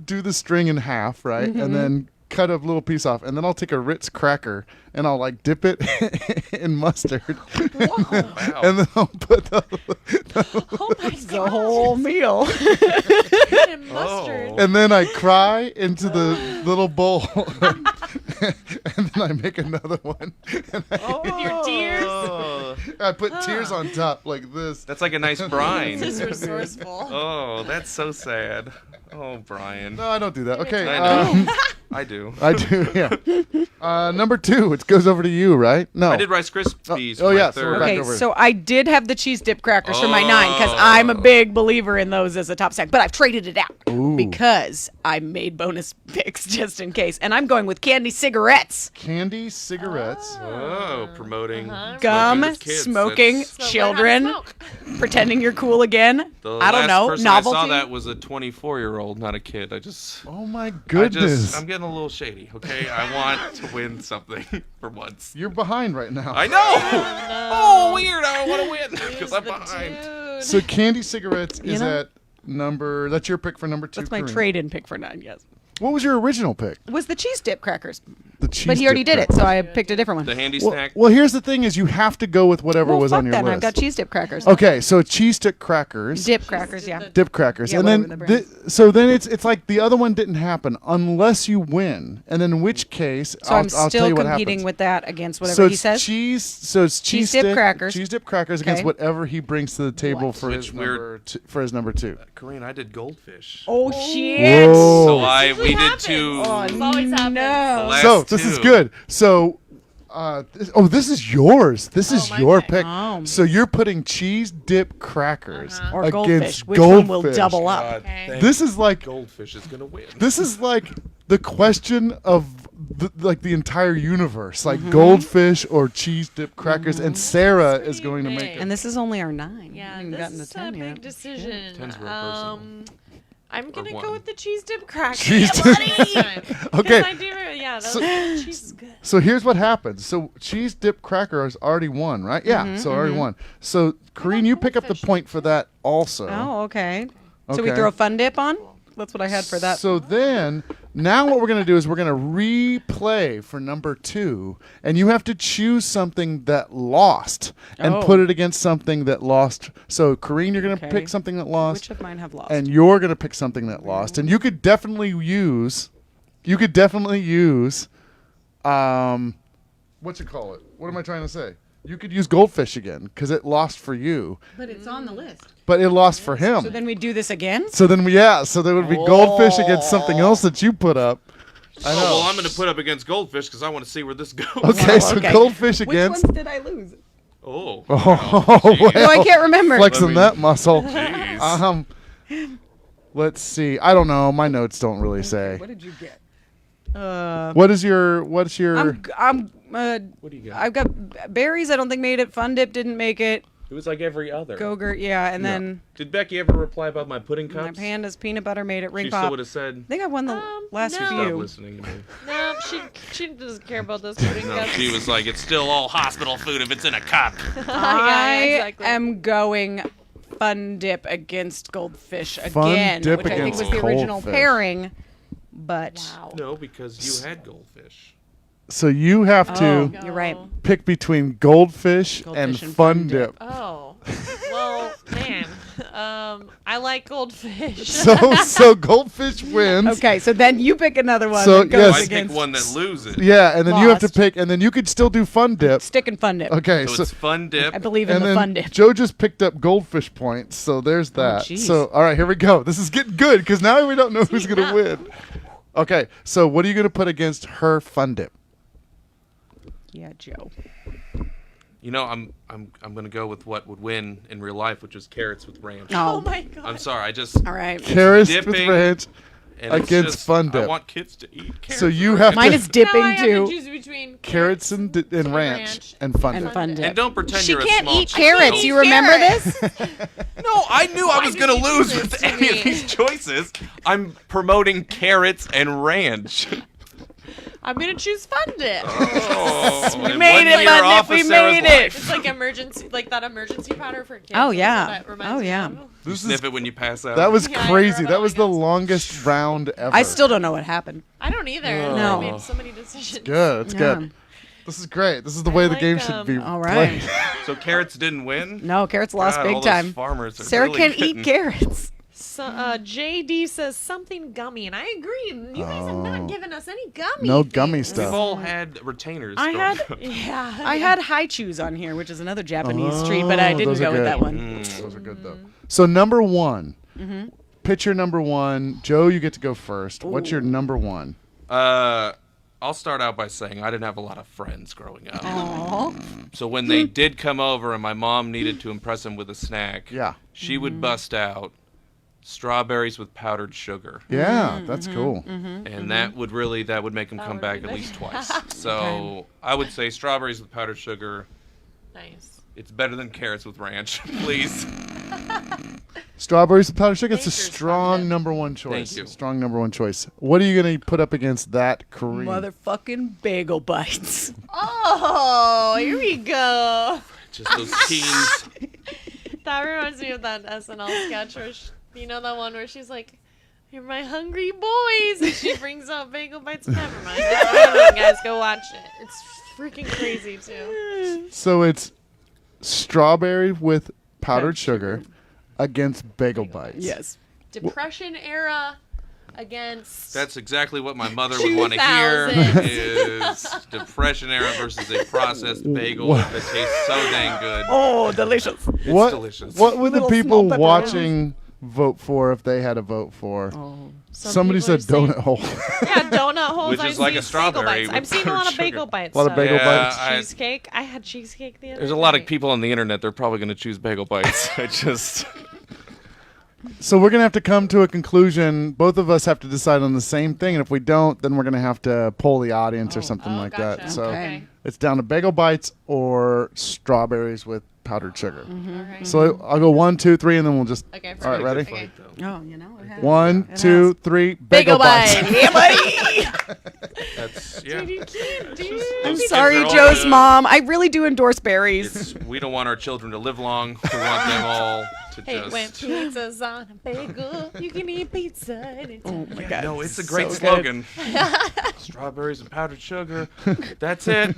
[SPEAKER 1] do the string in half, right,
[SPEAKER 4] Mm-hmm.
[SPEAKER 1] and then cut a little piece off, and then I'll take a Ritz cracker and I'll like dip it in mustard,
[SPEAKER 2] Wow.
[SPEAKER 1] and then I'll put the
[SPEAKER 3] Oh my
[SPEAKER 4] The whole meal.
[SPEAKER 3] and mustard.
[SPEAKER 2] Oh.
[SPEAKER 1] and then I cry into the little bowl, and then I make another one. And
[SPEAKER 3] With your tears.
[SPEAKER 2] Oh,
[SPEAKER 1] I put tears on top like this.
[SPEAKER 2] that's like a nice brine.
[SPEAKER 3] This is resourceful.
[SPEAKER 2] Oh, that's so sad. Oh, Brian.
[SPEAKER 1] No, I don't do that. Okay,
[SPEAKER 2] I know. I do.
[SPEAKER 1] I do. Yeah. Number 2, it goes over to you, right? No,
[SPEAKER 2] I did Rice Krispies.
[SPEAKER 1] Oh,
[SPEAKER 2] for my
[SPEAKER 1] yeah, so we're
[SPEAKER 2] third.
[SPEAKER 1] back
[SPEAKER 4] Okay,
[SPEAKER 1] over.
[SPEAKER 4] so I did have the cheese dip crackers for my 9 because
[SPEAKER 2] Oh.
[SPEAKER 4] I'm a big believer in those as a top snack, but I've traded it out
[SPEAKER 1] Ooh.
[SPEAKER 4] because I made bonus picks just in case, and I'm going with candy cigarettes.
[SPEAKER 1] Candy cigarettes.
[SPEAKER 2] Oh, promoting
[SPEAKER 4] Gum,
[SPEAKER 2] smoking with kids.
[SPEAKER 4] smoking,
[SPEAKER 2] That's-
[SPEAKER 3] So learn how to
[SPEAKER 4] children,
[SPEAKER 3] smoke.
[SPEAKER 4] pretending you're cool again.
[SPEAKER 2] The
[SPEAKER 4] I don't
[SPEAKER 2] last
[SPEAKER 4] know.
[SPEAKER 2] person
[SPEAKER 4] Novelty.
[SPEAKER 2] I saw that was a 24-year-old, not a kid.
[SPEAKER 1] Oh my goodness!
[SPEAKER 2] I'm getting a little shady. Okay, I want to win something for once.
[SPEAKER 1] You're behind right now.
[SPEAKER 2] I know. Oh, weird. I don't want to win because
[SPEAKER 3] Who's
[SPEAKER 2] I'm
[SPEAKER 3] the
[SPEAKER 2] behind.
[SPEAKER 3] dude?
[SPEAKER 1] So candy cigarettes is
[SPEAKER 4] know?
[SPEAKER 1] at number. That's your pick for number 2.
[SPEAKER 4] That's my
[SPEAKER 1] Corinne.
[SPEAKER 4] trade-in pick for 9. Yes.
[SPEAKER 1] What was your original pick?
[SPEAKER 4] Was the cheese dip crackers.
[SPEAKER 1] The cheese
[SPEAKER 4] But he already
[SPEAKER 1] dip
[SPEAKER 4] did it,
[SPEAKER 1] crackers.
[SPEAKER 4] so I picked a different one.
[SPEAKER 2] The handy
[SPEAKER 1] Well,
[SPEAKER 2] snack.
[SPEAKER 1] well, here's the thing: is you have to go with whatever
[SPEAKER 4] Well,
[SPEAKER 1] was
[SPEAKER 4] fuck
[SPEAKER 1] on your
[SPEAKER 4] that.
[SPEAKER 1] list.
[SPEAKER 4] I've got cheese dip crackers.
[SPEAKER 1] Okay, so cheese stick crackers.
[SPEAKER 4] Dip crackers, yeah.
[SPEAKER 1] Dip crackers,
[SPEAKER 4] Yeah,
[SPEAKER 1] and
[SPEAKER 4] whatever
[SPEAKER 1] then
[SPEAKER 4] the brand.
[SPEAKER 1] so then it's like the other one didn't happen unless you win, and then in which case
[SPEAKER 4] So I'm
[SPEAKER 1] I'll tell
[SPEAKER 4] still
[SPEAKER 1] you what
[SPEAKER 4] competing
[SPEAKER 1] happens.
[SPEAKER 4] with that against whatever
[SPEAKER 1] So
[SPEAKER 4] he
[SPEAKER 1] it's
[SPEAKER 4] says.
[SPEAKER 1] cheese. So it's cheese
[SPEAKER 4] dip
[SPEAKER 1] stick,
[SPEAKER 4] crackers.
[SPEAKER 1] cheese dip crackers against
[SPEAKER 4] Okay.
[SPEAKER 1] whatever he brings to the table
[SPEAKER 4] What?
[SPEAKER 1] for his
[SPEAKER 2] Which we're-
[SPEAKER 1] number for his number 2.
[SPEAKER 2] Coreen, I did goldfish.
[SPEAKER 4] Oh, shit.
[SPEAKER 1] Whoa.
[SPEAKER 2] So
[SPEAKER 3] usually
[SPEAKER 2] we did
[SPEAKER 3] happens.
[SPEAKER 2] two.
[SPEAKER 3] This always happens.
[SPEAKER 4] No.
[SPEAKER 2] Last
[SPEAKER 1] So this is
[SPEAKER 2] two.
[SPEAKER 1] good. So, this is yours. This is
[SPEAKER 3] my
[SPEAKER 1] your
[SPEAKER 3] pick.
[SPEAKER 1] pick.
[SPEAKER 4] Oh.
[SPEAKER 1] So you're putting cheese dip crackers
[SPEAKER 4] Or
[SPEAKER 1] against
[SPEAKER 4] goldfish. Which
[SPEAKER 1] goldfish.
[SPEAKER 4] one will double up?
[SPEAKER 2] God,
[SPEAKER 3] Okay.
[SPEAKER 2] thank
[SPEAKER 1] This is like
[SPEAKER 2] goldfish is gonna win.
[SPEAKER 1] this is like the question of the entire universe, like
[SPEAKER 4] Mm-hmm.
[SPEAKER 1] goldfish or cheese dip crackers, and Sarah is
[SPEAKER 3] pretty
[SPEAKER 1] going to make
[SPEAKER 3] big.
[SPEAKER 1] it.
[SPEAKER 4] And this is only our 9. We
[SPEAKER 3] Yeah,
[SPEAKER 4] haven't even
[SPEAKER 3] this
[SPEAKER 4] gotten to
[SPEAKER 3] is a
[SPEAKER 4] 10
[SPEAKER 3] big
[SPEAKER 4] yet.
[SPEAKER 3] decision.
[SPEAKER 2] Tens were personal.
[SPEAKER 3] I'm gonna
[SPEAKER 2] one.
[SPEAKER 3] go with the cheese dip crackers.
[SPEAKER 1] Cheese dip- Okay.
[SPEAKER 3] I do, yeah,
[SPEAKER 1] So-
[SPEAKER 3] cheese is good.
[SPEAKER 1] So here's what happens. So cheese dip crackers already won, right? Yeah,
[SPEAKER 4] Mm-hmm,
[SPEAKER 1] so already won. So Corrine, you pick up the
[SPEAKER 3] goldfish?
[SPEAKER 1] point for that also.
[SPEAKER 4] Oh, okay. So we
[SPEAKER 1] Okay.
[SPEAKER 4] throw fun dip on? That's what I had for that.
[SPEAKER 1] So then, now what we're going to do is we're going to replay for number 2, and you have to choose something that lost and
[SPEAKER 4] Oh.
[SPEAKER 1] put it against something that lost. So, Corrine, you're going to
[SPEAKER 4] Okay.
[SPEAKER 1] pick something that lost,
[SPEAKER 4] Which of mine have lost?
[SPEAKER 1] and you're going to pick something that lost. And you could definitely use, what you call it? What am I trying to say? You could use goldfish again because it lost for you,
[SPEAKER 4] But it's on the list.
[SPEAKER 1] but it lost for him.
[SPEAKER 4] So then we do this again?
[SPEAKER 1] So then, so there would be goldfish against something else that you put up. I know.
[SPEAKER 2] Oh, well, I'm going to put up against goldfish because I want to see where this goes.
[SPEAKER 1] Okay, so
[SPEAKER 4] okay.
[SPEAKER 1] goldfish
[SPEAKER 4] Which
[SPEAKER 1] against.
[SPEAKER 4] ones did I lose?
[SPEAKER 2] Oh.
[SPEAKER 1] Oh,
[SPEAKER 2] geez.
[SPEAKER 4] No, I can't remember.
[SPEAKER 1] flexing that muscle.
[SPEAKER 2] Jeez.
[SPEAKER 1] Let's see. I don't know. My notes don't really say.
[SPEAKER 4] What did you get?
[SPEAKER 1] What's your?
[SPEAKER 2] What do you got?
[SPEAKER 4] I've got berries. I don't think made it. Fun dip didn't make it.
[SPEAKER 2] It was like every other.
[SPEAKER 4] Gogurt, yeah, and then
[SPEAKER 2] Did Becky ever reply about my pudding
[SPEAKER 4] my
[SPEAKER 2] cups?
[SPEAKER 4] pandas peanut butter made it. Ring
[SPEAKER 2] She still
[SPEAKER 4] pop.
[SPEAKER 2] would have said.
[SPEAKER 4] I think I won the last
[SPEAKER 3] no.
[SPEAKER 2] Stop
[SPEAKER 4] few.
[SPEAKER 2] listening to me.
[SPEAKER 3] No, she doesn't care about those pudding
[SPEAKER 2] No,
[SPEAKER 3] cups.
[SPEAKER 2] she was like, it's still all hospital food if it's in a cup.
[SPEAKER 4] I
[SPEAKER 3] exactly.
[SPEAKER 4] am going fun dip against goldfish
[SPEAKER 1] Fun
[SPEAKER 4] again,
[SPEAKER 1] dip
[SPEAKER 4] which I think was
[SPEAKER 1] against
[SPEAKER 4] the original
[SPEAKER 1] goldfish.
[SPEAKER 4] pairing. But
[SPEAKER 3] Wow.
[SPEAKER 2] No, because you had goldfish.
[SPEAKER 1] So you have to
[SPEAKER 4] oh, you're right.
[SPEAKER 1] pick between goldfish and
[SPEAKER 4] Goldfish and
[SPEAKER 1] fun
[SPEAKER 4] Fun Dip.
[SPEAKER 1] dip.
[SPEAKER 3] Oh, well, man. I like goldfish.
[SPEAKER 1] So goldfish wins.
[SPEAKER 4] Okay, so then you pick another one.
[SPEAKER 1] So,
[SPEAKER 4] that goes
[SPEAKER 1] yes.
[SPEAKER 2] I pick
[SPEAKER 4] against
[SPEAKER 2] one that loses.
[SPEAKER 1] Yeah, and then you have to
[SPEAKER 4] Lost.
[SPEAKER 1] pick, and then you could still do fun dip.
[SPEAKER 4] stick and fun dip.
[SPEAKER 1] Okay,
[SPEAKER 2] So
[SPEAKER 1] so
[SPEAKER 2] it's fun dip.
[SPEAKER 4] I believe in
[SPEAKER 1] and
[SPEAKER 4] the
[SPEAKER 1] then
[SPEAKER 4] fun dip.
[SPEAKER 1] Joe just picked up goldfish points, so there's that.
[SPEAKER 4] jeez.
[SPEAKER 1] So all right, here we go. This is getting good because now we don't know who's gonna
[SPEAKER 3] up.
[SPEAKER 1] win. Okay, so what are you gonna put against her fun dip?
[SPEAKER 4] Yeah, Joe.
[SPEAKER 2] You know, I'm gonna go with what would win in real life, which is carrots with ranch.
[SPEAKER 3] Oh my god.
[SPEAKER 2] I'm sorry, I just
[SPEAKER 4] All right.
[SPEAKER 1] Carrots with
[SPEAKER 2] dipping
[SPEAKER 1] ranch.
[SPEAKER 2] and it's
[SPEAKER 1] against
[SPEAKER 2] just-
[SPEAKER 1] fun dip.
[SPEAKER 2] I want kids to eat carrots.
[SPEAKER 1] So you
[SPEAKER 2] with
[SPEAKER 1] have
[SPEAKER 2] ranch.
[SPEAKER 4] Mine is dipping
[SPEAKER 3] now I have
[SPEAKER 4] too.
[SPEAKER 3] to choose between
[SPEAKER 1] Carrots and ranch and fun
[SPEAKER 4] And
[SPEAKER 1] dip.
[SPEAKER 4] fun
[SPEAKER 2] And
[SPEAKER 4] dip.
[SPEAKER 2] don't pretend
[SPEAKER 4] She
[SPEAKER 2] you're
[SPEAKER 4] can't
[SPEAKER 2] a small
[SPEAKER 4] eat
[SPEAKER 2] child.
[SPEAKER 4] carrots.
[SPEAKER 3] eat
[SPEAKER 4] You remember
[SPEAKER 3] carrots.
[SPEAKER 4] this?
[SPEAKER 2] No, I knew I
[SPEAKER 3] Why
[SPEAKER 2] was
[SPEAKER 3] did
[SPEAKER 2] gonna
[SPEAKER 3] you do
[SPEAKER 2] lose
[SPEAKER 3] this
[SPEAKER 2] with
[SPEAKER 3] to
[SPEAKER 2] any
[SPEAKER 3] me?
[SPEAKER 2] of these choices. I'm promoting carrots and ranch.
[SPEAKER 3] I'm gonna choose fun dip.
[SPEAKER 2] Oh,
[SPEAKER 4] We
[SPEAKER 2] and
[SPEAKER 4] made
[SPEAKER 2] one
[SPEAKER 4] it,
[SPEAKER 2] year
[SPEAKER 4] Fun Dip,
[SPEAKER 2] off of
[SPEAKER 4] we
[SPEAKER 2] Sarah's
[SPEAKER 4] made it.
[SPEAKER 2] life.
[SPEAKER 3] It's like emergency, like that emergency powder for kids.
[SPEAKER 4] Oh,
[SPEAKER 3] That's
[SPEAKER 4] yeah.
[SPEAKER 3] what that reminds
[SPEAKER 4] Oh,
[SPEAKER 3] me
[SPEAKER 4] yeah.
[SPEAKER 3] of.
[SPEAKER 2] You
[SPEAKER 1] This is
[SPEAKER 2] sniff it when you pass out.
[SPEAKER 1] that was
[SPEAKER 3] Yeah, I
[SPEAKER 1] crazy.
[SPEAKER 3] remember
[SPEAKER 1] That was the
[SPEAKER 3] that.
[SPEAKER 1] longest round ever.
[SPEAKER 4] I still don't know what happened.
[SPEAKER 3] I don't either.
[SPEAKER 4] No.
[SPEAKER 3] I made so many decisions.
[SPEAKER 1] good. It's
[SPEAKER 4] Yeah.
[SPEAKER 1] good. This is great. This is the way the
[SPEAKER 3] like,
[SPEAKER 1] game should be
[SPEAKER 4] all right.
[SPEAKER 1] played.
[SPEAKER 2] So carrots didn't win.
[SPEAKER 4] No, carrots lost
[SPEAKER 2] God,
[SPEAKER 4] big
[SPEAKER 2] all those
[SPEAKER 4] time.
[SPEAKER 2] Farmers are
[SPEAKER 4] Sarah
[SPEAKER 2] really
[SPEAKER 4] can't
[SPEAKER 2] getting-
[SPEAKER 4] eat carrots.
[SPEAKER 3] So, JD says something gummy, and I agree. You guys have not given us any gummy.
[SPEAKER 1] No gummy
[SPEAKER 3] things.
[SPEAKER 1] stuff.
[SPEAKER 2] We've all had retainers.
[SPEAKER 4] I
[SPEAKER 2] growing
[SPEAKER 4] had-
[SPEAKER 2] up.
[SPEAKER 3] Yeah.
[SPEAKER 4] I had high chews on here, which is another Japanese treat, but I
[SPEAKER 1] Oh,
[SPEAKER 4] didn't
[SPEAKER 1] those are
[SPEAKER 4] go with
[SPEAKER 1] good.
[SPEAKER 4] that one.
[SPEAKER 1] Those are good though. So number one,
[SPEAKER 4] Mm-hmm.
[SPEAKER 1] picture number one. Joe, you get to go first. What's your number one?
[SPEAKER 2] I'll start out by saying I didn't have a lot of friends growing up.
[SPEAKER 4] Aw.
[SPEAKER 2] So when they did come over and my mom needed to impress them with a snack,
[SPEAKER 1] Yeah.
[SPEAKER 2] she would bust out strawberries with powdered sugar.
[SPEAKER 1] Yeah, that's cool.
[SPEAKER 2] And that would make them come
[SPEAKER 3] would
[SPEAKER 2] back
[SPEAKER 3] be
[SPEAKER 2] at
[SPEAKER 3] nice.
[SPEAKER 2] least twice. So I would say strawberries with powdered sugar.
[SPEAKER 3] Nice.
[SPEAKER 2] It's better than carrots with ranch, please.
[SPEAKER 1] Strawberries with powdered sugar. It's a
[SPEAKER 3] Nature's
[SPEAKER 1] strong
[SPEAKER 3] fun.
[SPEAKER 1] number one choice.
[SPEAKER 2] Thank you.
[SPEAKER 1] Strong number one choice. What are you going to put up against that, Kareem?
[SPEAKER 4] Motherfucking bagel bites.
[SPEAKER 3] Oh, here we go.
[SPEAKER 2] Just those teens.
[SPEAKER 3] That reminds me of that SNL sketch where you know that one where she's like, You're my hungry boys. And she brings out bagel bites. Never mind. It's funny, guys. Go watch it. It's freaking crazy, too.
[SPEAKER 1] So it's strawberry with powdered sugar against bagel bites.
[SPEAKER 4] Yes.
[SPEAKER 3] Depression era against...
[SPEAKER 2] That's exactly what my mother would want to hear
[SPEAKER 3] 2000s.
[SPEAKER 2] is Depression era versus a processed bagel that tastes so dang good.
[SPEAKER 4] Oh, delicious.
[SPEAKER 2] It's
[SPEAKER 1] What
[SPEAKER 2] delicious.
[SPEAKER 1] What would the
[SPEAKER 4] Little
[SPEAKER 1] people
[SPEAKER 4] small pepperoni.
[SPEAKER 1] watching vote for if they had a vote for?
[SPEAKER 4] Oh.
[SPEAKER 1] Somebody
[SPEAKER 3] people are
[SPEAKER 1] said
[SPEAKER 3] saying-
[SPEAKER 1] donut hole.
[SPEAKER 3] Yeah, donut holes.
[SPEAKER 2] Which
[SPEAKER 3] I've
[SPEAKER 2] is like a
[SPEAKER 3] seen
[SPEAKER 2] strawberry
[SPEAKER 3] bagel bites.
[SPEAKER 2] with
[SPEAKER 3] I've seen a lot of
[SPEAKER 2] powdered
[SPEAKER 3] bagel
[SPEAKER 2] sugar.
[SPEAKER 3] bites.
[SPEAKER 1] A lot of bagel bites.
[SPEAKER 3] Cheesecake. I had cheesecake the other
[SPEAKER 2] There's a lot of
[SPEAKER 3] night.
[SPEAKER 2] people on the internet. They're probably going to choose bagel bites. I just
[SPEAKER 1] So we're gonna have to come to a conclusion. Both of us have to decide on the same thing, and if we don't, then we're gonna have to poll the audience or something like that.
[SPEAKER 3] gotcha.
[SPEAKER 1] So
[SPEAKER 3] Okay.
[SPEAKER 1] it's down to bagel bites or strawberries with powdered sugar.
[SPEAKER 3] Alright.
[SPEAKER 1] So I'll go 1, 2, 3, and then we'll just.
[SPEAKER 3] Okay,
[SPEAKER 1] All right,
[SPEAKER 3] perfect.
[SPEAKER 1] ready?
[SPEAKER 3] Okay.
[SPEAKER 4] Oh, you know. It has.
[SPEAKER 1] 1,
[SPEAKER 4] It
[SPEAKER 1] 2,
[SPEAKER 4] has.
[SPEAKER 1] 3.
[SPEAKER 4] Bagel
[SPEAKER 1] bites.
[SPEAKER 4] bite. Yeah, buddy.
[SPEAKER 2] that's yeah.
[SPEAKER 3] Dude, you can't do
[SPEAKER 4] I'm
[SPEAKER 2] Those
[SPEAKER 4] sorry,
[SPEAKER 2] kids are all
[SPEAKER 4] Joe's
[SPEAKER 2] good.
[SPEAKER 4] mom. I really do endorse berries.
[SPEAKER 2] We don't want our children to live long. We want them all to
[SPEAKER 3] Hey,
[SPEAKER 2] just.
[SPEAKER 3] when pizza's on a bagel, you can eat pizza.
[SPEAKER 4] Oh my god.
[SPEAKER 2] No, it's a great
[SPEAKER 4] So
[SPEAKER 2] slogan. Strawberries and powdered sugar. That's it.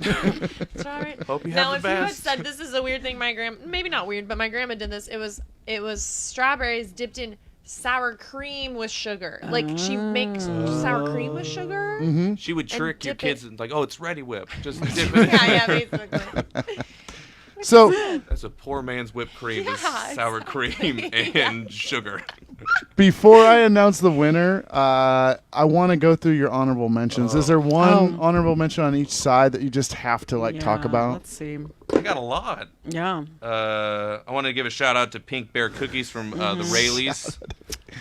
[SPEAKER 3] Sorry.
[SPEAKER 2] Hope you
[SPEAKER 3] Now,
[SPEAKER 2] have
[SPEAKER 3] if
[SPEAKER 2] the
[SPEAKER 3] you had
[SPEAKER 2] best.
[SPEAKER 3] said this is a weird thing, maybe not weird, but my grandma did this. It was strawberries dipped in sour cream with sugar. Like she makes sour cream with sugar.
[SPEAKER 2] She would trick your
[SPEAKER 3] dip
[SPEAKER 2] kids
[SPEAKER 3] it-
[SPEAKER 2] and like, oh, it's Ready Whip. Just dip it.
[SPEAKER 3] Yeah, basically.
[SPEAKER 1] So
[SPEAKER 2] That's a poor man's whipped cream. is
[SPEAKER 3] Yeah,
[SPEAKER 2] sour
[SPEAKER 3] exactly.
[SPEAKER 2] cream and sugar.
[SPEAKER 1] before I announce the winner, I want to go through your honorable mentions. Is there one honorable mention on each side that you just have to talk
[SPEAKER 4] Yeah,
[SPEAKER 1] about?
[SPEAKER 4] Let's see.
[SPEAKER 2] I got a lot.
[SPEAKER 4] Yeah.
[SPEAKER 2] I want to give a shout out to Pink Bear Cookies from the Rayleighs.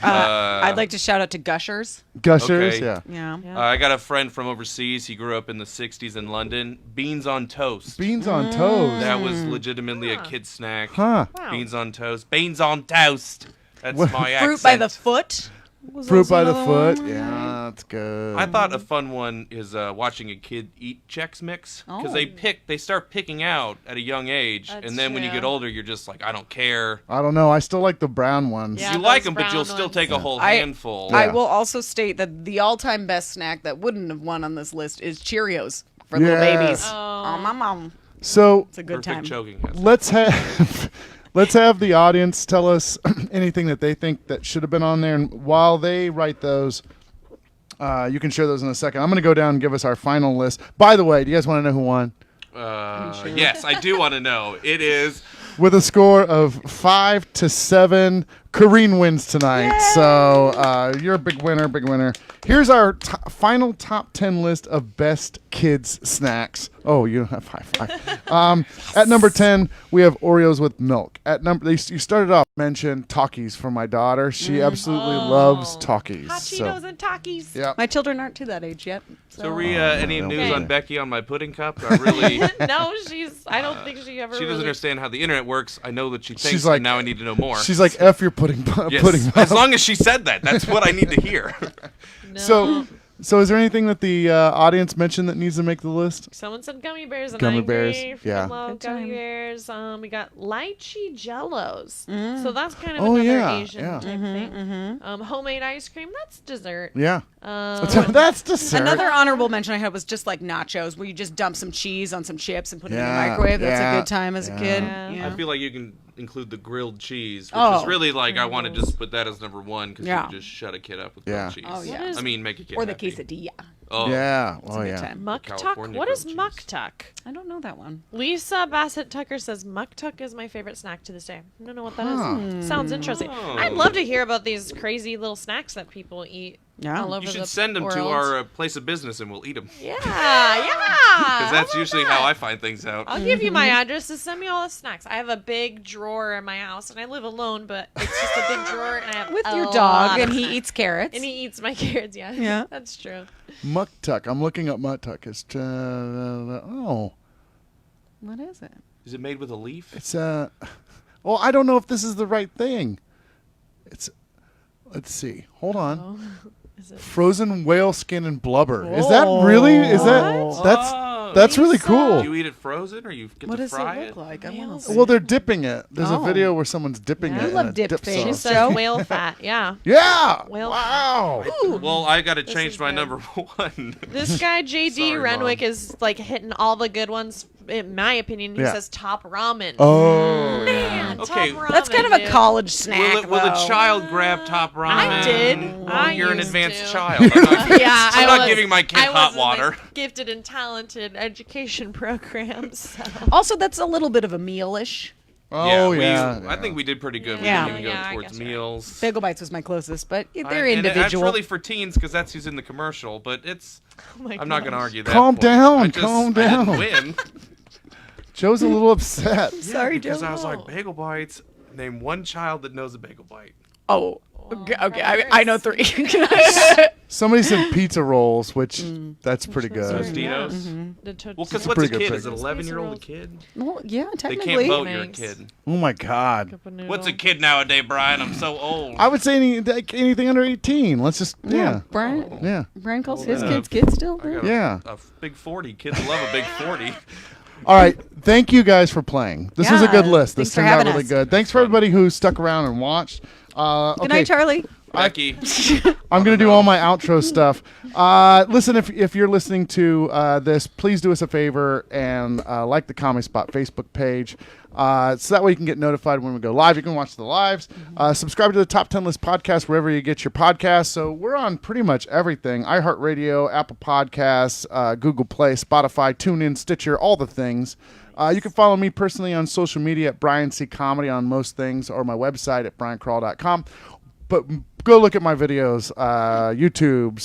[SPEAKER 4] I'd like to shout out to Gushers.
[SPEAKER 1] Gushers,
[SPEAKER 2] Okay.
[SPEAKER 1] yeah.
[SPEAKER 4] Yeah.
[SPEAKER 2] I got a friend from overseas. He grew up in the 60s in London. Beans on toast.
[SPEAKER 1] Beans on toast.
[SPEAKER 2] That was legitimately a kid snack.
[SPEAKER 1] Huh.
[SPEAKER 3] Wow.
[SPEAKER 2] Beans on toast. Beans on toast. That's
[SPEAKER 1] What?
[SPEAKER 2] my accent.
[SPEAKER 4] Fruit by the foot. was
[SPEAKER 1] Fruit
[SPEAKER 4] also
[SPEAKER 1] by the
[SPEAKER 4] another
[SPEAKER 1] foot.
[SPEAKER 4] one.
[SPEAKER 1] Yeah, that's good.
[SPEAKER 2] I thought a fun one is watching a kid eat Chex Mix because they start picking out at a young age,
[SPEAKER 3] That's
[SPEAKER 2] and then when you
[SPEAKER 3] true.
[SPEAKER 2] get older, you're just like, I don't care.
[SPEAKER 1] I don't know. I still like the brown ones.
[SPEAKER 3] Yeah.
[SPEAKER 2] You like
[SPEAKER 3] those
[SPEAKER 2] them, but you'll
[SPEAKER 3] brown
[SPEAKER 2] still
[SPEAKER 3] ones.
[SPEAKER 2] take a whole
[SPEAKER 4] I-
[SPEAKER 2] handful.
[SPEAKER 1] Yeah.
[SPEAKER 4] I will also state that the all-time best snack that wouldn't have won on this list is Cheerios for little
[SPEAKER 1] Yes.
[SPEAKER 4] babies.
[SPEAKER 3] Oh.
[SPEAKER 4] Oh, my mom.
[SPEAKER 1] So
[SPEAKER 4] It's a good
[SPEAKER 2] Perfect
[SPEAKER 4] time.
[SPEAKER 2] choking hazard.
[SPEAKER 1] let's have let's have the audience tell us anything that they think that should have been on there, and while they write those, you can share those in a second. I'm going to go down and give us our final list. By the way, do you guys want to know who won?
[SPEAKER 2] Yes, I do want to know. It is
[SPEAKER 1] With a score of 5-7, Coreen wins tonight. So you're a big winner, big winner. Here's our final top 10 list of best kids snacks. Oh, you have high five. At number 10, we have Oreos with milk. At number, you started off mentioned Takis for my daughter. She absolutely loves Takis.
[SPEAKER 3] Hot Cheetos and Takis.
[SPEAKER 1] Yeah.
[SPEAKER 4] My children aren't to that age yet.
[SPEAKER 2] so. Rhea, any news
[SPEAKER 1] okay.
[SPEAKER 2] on Becky on my pudding cup? I really.
[SPEAKER 3] No, I don't think she ever
[SPEAKER 2] She doesn't
[SPEAKER 3] really...
[SPEAKER 2] understand how the internet works. I know that she thinks,
[SPEAKER 1] She's like-
[SPEAKER 2] and now I need to know more.
[SPEAKER 1] She's like, F your pudding.
[SPEAKER 2] Yes,
[SPEAKER 1] Pudding.
[SPEAKER 2] as long as she said that, that's what I need to hear.
[SPEAKER 3] No.
[SPEAKER 1] So is there anything that the audience mentioned that needs to make the list?
[SPEAKER 3] Someone said gummy bears, and
[SPEAKER 1] Gummy
[SPEAKER 3] I agree.
[SPEAKER 1] bears,
[SPEAKER 3] Freaking
[SPEAKER 1] yeah.
[SPEAKER 3] love
[SPEAKER 4] Good
[SPEAKER 3] gummy
[SPEAKER 4] time.
[SPEAKER 3] bears. We got lychee jellos. So that's kind of
[SPEAKER 1] Oh,
[SPEAKER 3] another
[SPEAKER 1] yeah,
[SPEAKER 3] Asian
[SPEAKER 1] yeah.
[SPEAKER 3] type thing. Homemade ice cream, that's dessert.
[SPEAKER 1] Yeah.
[SPEAKER 3] Um,
[SPEAKER 1] That's dessert.
[SPEAKER 4] Another honorable mention I had was just like nachos, where you just dump some cheese on some chips and put it in the
[SPEAKER 1] Yeah,
[SPEAKER 4] microwave. That's
[SPEAKER 1] yeah,
[SPEAKER 4] a good time as a kid.
[SPEAKER 3] yeah.
[SPEAKER 4] Yeah.
[SPEAKER 2] I feel like you can include the grilled cheese, which
[SPEAKER 4] Oh.
[SPEAKER 2] is really like I want to just put that as number one because
[SPEAKER 4] Yeah.
[SPEAKER 2] you just shut a kid up with
[SPEAKER 1] Yeah.
[SPEAKER 2] grilled cheese.
[SPEAKER 4] Oh, yeah.
[SPEAKER 3] What is-
[SPEAKER 2] I mean, make a kid
[SPEAKER 4] Or the
[SPEAKER 2] happy.
[SPEAKER 4] quesadilla.
[SPEAKER 2] Oh,
[SPEAKER 1] Yeah.
[SPEAKER 4] It's a
[SPEAKER 1] Oh
[SPEAKER 4] good
[SPEAKER 1] yeah.
[SPEAKER 4] time.
[SPEAKER 3] Muck Tuck?
[SPEAKER 2] California
[SPEAKER 3] What is
[SPEAKER 2] grilled
[SPEAKER 3] Muck
[SPEAKER 2] cheese.
[SPEAKER 3] Tuck?
[SPEAKER 4] I don't know that one.
[SPEAKER 3] Lisa Bassett Tucker says Muck Tuck is my favorite snack to this day. I don't know what that is.
[SPEAKER 1] Huh.
[SPEAKER 3] Sounds interesting.
[SPEAKER 2] Oh.
[SPEAKER 3] I'd love to hear about these crazy little snacks that people eat
[SPEAKER 4] Yeah.
[SPEAKER 3] all over
[SPEAKER 2] You
[SPEAKER 3] the
[SPEAKER 2] should send them
[SPEAKER 3] world.
[SPEAKER 2] to our place of business and we'll eat them.
[SPEAKER 3] Yeah,
[SPEAKER 2] Because
[SPEAKER 3] yeah.
[SPEAKER 2] that's
[SPEAKER 3] How about
[SPEAKER 2] usually
[SPEAKER 3] that?
[SPEAKER 2] how I find things out.
[SPEAKER 3] I'll give you my address to send me all the snacks. I have a big drawer in my house, and I live alone, but it's just a big drawer, and I have
[SPEAKER 4] With
[SPEAKER 3] a
[SPEAKER 4] your
[SPEAKER 3] lot
[SPEAKER 4] dog,
[SPEAKER 3] of
[SPEAKER 4] and he
[SPEAKER 3] snacks.
[SPEAKER 4] eats carrots.
[SPEAKER 3] And he eats my carrots. Yeah,
[SPEAKER 4] Yeah.
[SPEAKER 3] that's true.
[SPEAKER 1] Muck Tuck. I'm looking up Muck Tuck. It's oh,
[SPEAKER 4] What is it?
[SPEAKER 2] Is it made with a leaf?
[SPEAKER 1] it's well, I don't know if this is the right thing. It's let's see. Hold on.
[SPEAKER 3] Oh, is it?
[SPEAKER 1] Frozen whale skin and blubber. Is that really? Is that
[SPEAKER 4] What?
[SPEAKER 1] that's
[SPEAKER 2] Oh.
[SPEAKER 1] That's really cool.
[SPEAKER 2] Do you eat it frozen or you get
[SPEAKER 4] What
[SPEAKER 2] to
[SPEAKER 4] does
[SPEAKER 2] fry
[SPEAKER 4] it look like? I want to
[SPEAKER 3] Whales.
[SPEAKER 4] see.
[SPEAKER 1] Well, they're dipping it. There's a
[SPEAKER 4] Oh.
[SPEAKER 1] video where someone's dipping
[SPEAKER 4] Yeah.
[SPEAKER 1] it.
[SPEAKER 4] I
[SPEAKER 1] in
[SPEAKER 4] love
[SPEAKER 1] a
[SPEAKER 4] dipped
[SPEAKER 1] dip
[SPEAKER 4] fish.
[SPEAKER 3] She
[SPEAKER 1] sauce.
[SPEAKER 3] says whale fat. Yeah.
[SPEAKER 1] Yeah.
[SPEAKER 3] Whale
[SPEAKER 1] Wow.
[SPEAKER 2] Well, I got to change
[SPEAKER 3] is
[SPEAKER 2] my
[SPEAKER 3] good.
[SPEAKER 2] number one.
[SPEAKER 3] This guy JD
[SPEAKER 2] Sorry,
[SPEAKER 3] Renwick
[SPEAKER 2] Mom.
[SPEAKER 3] is like hitting all the good ones. In my opinion, he
[SPEAKER 1] Yeah.
[SPEAKER 3] says top ramen.
[SPEAKER 1] Oh.
[SPEAKER 3] Man,
[SPEAKER 2] Okay.
[SPEAKER 3] top ramen,
[SPEAKER 4] That's kind of a
[SPEAKER 3] dude.
[SPEAKER 4] college snack.
[SPEAKER 2] Will a
[SPEAKER 4] though.
[SPEAKER 2] child grab top ramen?
[SPEAKER 3] I did.
[SPEAKER 2] Well,
[SPEAKER 3] I
[SPEAKER 2] you're an
[SPEAKER 3] used
[SPEAKER 2] advanced
[SPEAKER 3] to.
[SPEAKER 2] child. I'm not,
[SPEAKER 3] Yeah,
[SPEAKER 2] I'm
[SPEAKER 3] I
[SPEAKER 2] not
[SPEAKER 3] was-
[SPEAKER 2] giving my kid
[SPEAKER 3] I
[SPEAKER 2] hot
[SPEAKER 3] was in the
[SPEAKER 2] water.
[SPEAKER 3] gifted and talented education programs. So.
[SPEAKER 4] Also, that's a little bit of a meal-ish.
[SPEAKER 1] Oh,
[SPEAKER 2] we,
[SPEAKER 1] yeah.
[SPEAKER 2] I think we did pretty good. We
[SPEAKER 4] Yeah.
[SPEAKER 2] didn't even
[SPEAKER 3] Yeah,
[SPEAKER 2] go
[SPEAKER 3] I
[SPEAKER 2] towards
[SPEAKER 3] guess you're right.
[SPEAKER 2] meals.
[SPEAKER 4] Bagel Bites was my closest, but they're
[SPEAKER 2] And
[SPEAKER 4] individual.
[SPEAKER 2] that's really for teens because that's who's in the commercial. But it's.
[SPEAKER 3] Oh my
[SPEAKER 2] I'm not going to
[SPEAKER 3] gosh.
[SPEAKER 2] argue that.
[SPEAKER 1] Calm
[SPEAKER 2] point.
[SPEAKER 1] down,
[SPEAKER 2] I just,
[SPEAKER 1] calm
[SPEAKER 2] I
[SPEAKER 1] down.
[SPEAKER 2] didn't win.
[SPEAKER 1] Joe's a little upset.
[SPEAKER 4] Sorry,
[SPEAKER 2] because
[SPEAKER 4] Joe.
[SPEAKER 2] I was like, bagel bites. Name one child that knows a bagel bite.
[SPEAKER 4] Oh, okay. I know three.
[SPEAKER 1] Somebody said pizza rolls, which that's pretty
[SPEAKER 3] Which ones
[SPEAKER 1] good.
[SPEAKER 3] are-
[SPEAKER 2] Tostitos.
[SPEAKER 3] Yeah. The to-
[SPEAKER 2] Well, because
[SPEAKER 1] It's a
[SPEAKER 2] what's a
[SPEAKER 1] pretty good
[SPEAKER 2] kid?
[SPEAKER 1] pick.
[SPEAKER 2] Is it an 11-year-old a kid?
[SPEAKER 4] Well, yeah,
[SPEAKER 2] They
[SPEAKER 4] technically.
[SPEAKER 2] can't vote you're a
[SPEAKER 3] Thanks.
[SPEAKER 2] kid.
[SPEAKER 1] Oh my God.
[SPEAKER 3] Cup of noodle.
[SPEAKER 2] What's a kid nowadays, Brian? I'm so old.
[SPEAKER 1] I would say anything under 18. Let's just yeah.
[SPEAKER 4] Brian.
[SPEAKER 1] Yeah.
[SPEAKER 4] Brian calls
[SPEAKER 2] Well,
[SPEAKER 4] his
[SPEAKER 2] then,
[SPEAKER 4] kids still.
[SPEAKER 2] I got
[SPEAKER 1] Yeah.
[SPEAKER 2] a big 40. Kids love a big 40.
[SPEAKER 1] All right. Thank you guys for playing. This was a
[SPEAKER 4] Yeah,
[SPEAKER 1] good list. This
[SPEAKER 4] thanks for
[SPEAKER 1] turned out
[SPEAKER 4] having
[SPEAKER 1] really
[SPEAKER 4] us.
[SPEAKER 1] good. Thanks for everybody who stuck around and watched.
[SPEAKER 4] Good
[SPEAKER 1] Okay.
[SPEAKER 4] night, Charlie.
[SPEAKER 2] Becky.
[SPEAKER 1] I'm going to do all my outro stuff. Listen, if you're listening to this, please do us a favor and like the Comedy Spot Facebook page. So that way you can get notified when we go live. You can watch the lives. Subscribe to the Top 10 List podcast wherever you get your podcasts. So we're on pretty much everything. iHeartRadio, Apple Podcasts, Google Play, Spotify, TuneIn, Stitcher, all the things. You can follow me personally on social media at Brian C. Comedy on most things, or my website at briancrall.com. But go look at my videos, YouTube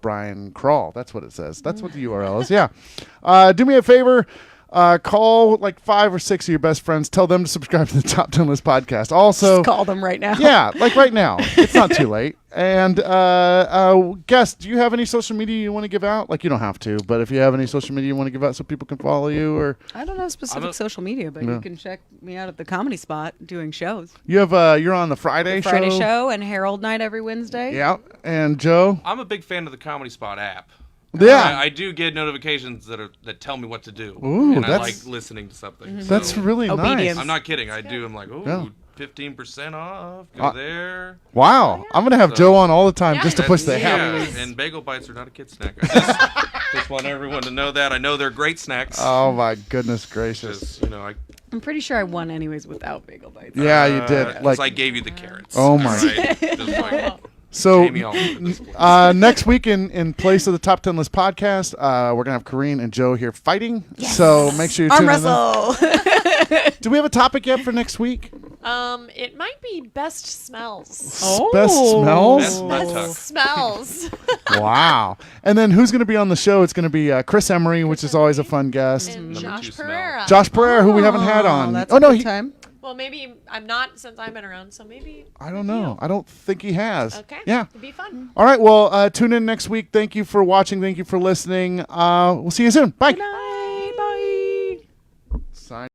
[SPEAKER 1] / Brian Crall. That's what it says. That's what the URL is. Yeah. Do me a favor. Call like 5 or 6 of your best friends. Tell them to subscribe to the Top 10 List podcast. Also,
[SPEAKER 4] Call them right now.
[SPEAKER 1] yeah, like right now. It's not too late. And guest, do you have any social media you want to give out? Like you don't have to, but if you have any social media you want to give out so people can follow you, or
[SPEAKER 4] I don't have specific social media, but
[SPEAKER 1] Yeah.
[SPEAKER 4] you can check me out at the Comedy Spot doing shows.
[SPEAKER 1] you have you're on the Friday
[SPEAKER 4] Show and Herald Night every Wednesday.
[SPEAKER 1] Yeah, and Joe.
[SPEAKER 2] I'm a big fan of the Comedy Spot app.
[SPEAKER 1] Yeah,
[SPEAKER 2] I do get notifications that tell me what to do.
[SPEAKER 1] Ooh,
[SPEAKER 2] and I
[SPEAKER 1] that's-
[SPEAKER 2] like listening to something.
[SPEAKER 1] that's
[SPEAKER 2] So,
[SPEAKER 1] really
[SPEAKER 4] Obedience.
[SPEAKER 1] nice.
[SPEAKER 2] I'm not kidding. I do. I'm like, ooh,
[SPEAKER 1] Yeah.
[SPEAKER 2] 15% off. Go
[SPEAKER 1] Uh,
[SPEAKER 2] there.
[SPEAKER 1] Wow, I'm gonna have
[SPEAKER 2] So-
[SPEAKER 1] Joe on all the time
[SPEAKER 3] Yeah.
[SPEAKER 1] just to push the
[SPEAKER 2] yeah,
[SPEAKER 1] hell.
[SPEAKER 2] and bagel bites are not a kid snack. I just want everyone to know that. I know they're great snacks.
[SPEAKER 1] Oh my goodness gracious!
[SPEAKER 2] Just, you know,
[SPEAKER 4] I'm pretty sure I won anyways without Bagel Bites.
[SPEAKER 1] Yeah, you did.
[SPEAKER 2] 'cause
[SPEAKER 1] Like
[SPEAKER 2] I gave you the carrots.
[SPEAKER 1] Oh my-
[SPEAKER 2] Right? Just like,
[SPEAKER 1] so.
[SPEAKER 2] Jamie Oliver at this point.
[SPEAKER 1] Next week in place of the Top 10 List podcast, we're gonna have Coreen and Joe here fighting. So make sure you
[SPEAKER 4] Arm
[SPEAKER 1] tune in.
[SPEAKER 4] wrestle.
[SPEAKER 1] Do we have a topic yet for next week?
[SPEAKER 3] It might be best smells.
[SPEAKER 4] Oh.
[SPEAKER 1] Best smells.
[SPEAKER 2] Best butt tuck.
[SPEAKER 3] Best smells.
[SPEAKER 1] Wow. And then who's going to be on the show? It's going to be Chris Emery, which is always a fun guest.
[SPEAKER 3] And
[SPEAKER 2] Number
[SPEAKER 3] Josh
[SPEAKER 2] 2 smell.
[SPEAKER 3] Pereira.
[SPEAKER 1] Josh Pereira, who we haven't had on.
[SPEAKER 4] That's
[SPEAKER 1] Oh
[SPEAKER 4] a
[SPEAKER 1] no,
[SPEAKER 4] good time.
[SPEAKER 3] Well, maybe I'm not since I've been around, so maybe.
[SPEAKER 1] I don't know. I don't think he has.
[SPEAKER 3] Okay.
[SPEAKER 1] Yeah.
[SPEAKER 3] It'd be fun.
[SPEAKER 1] All right. Well, tune in next week. Thank you for watching. Thank you for listening. We'll see you soon. Bye.
[SPEAKER 3] Bye.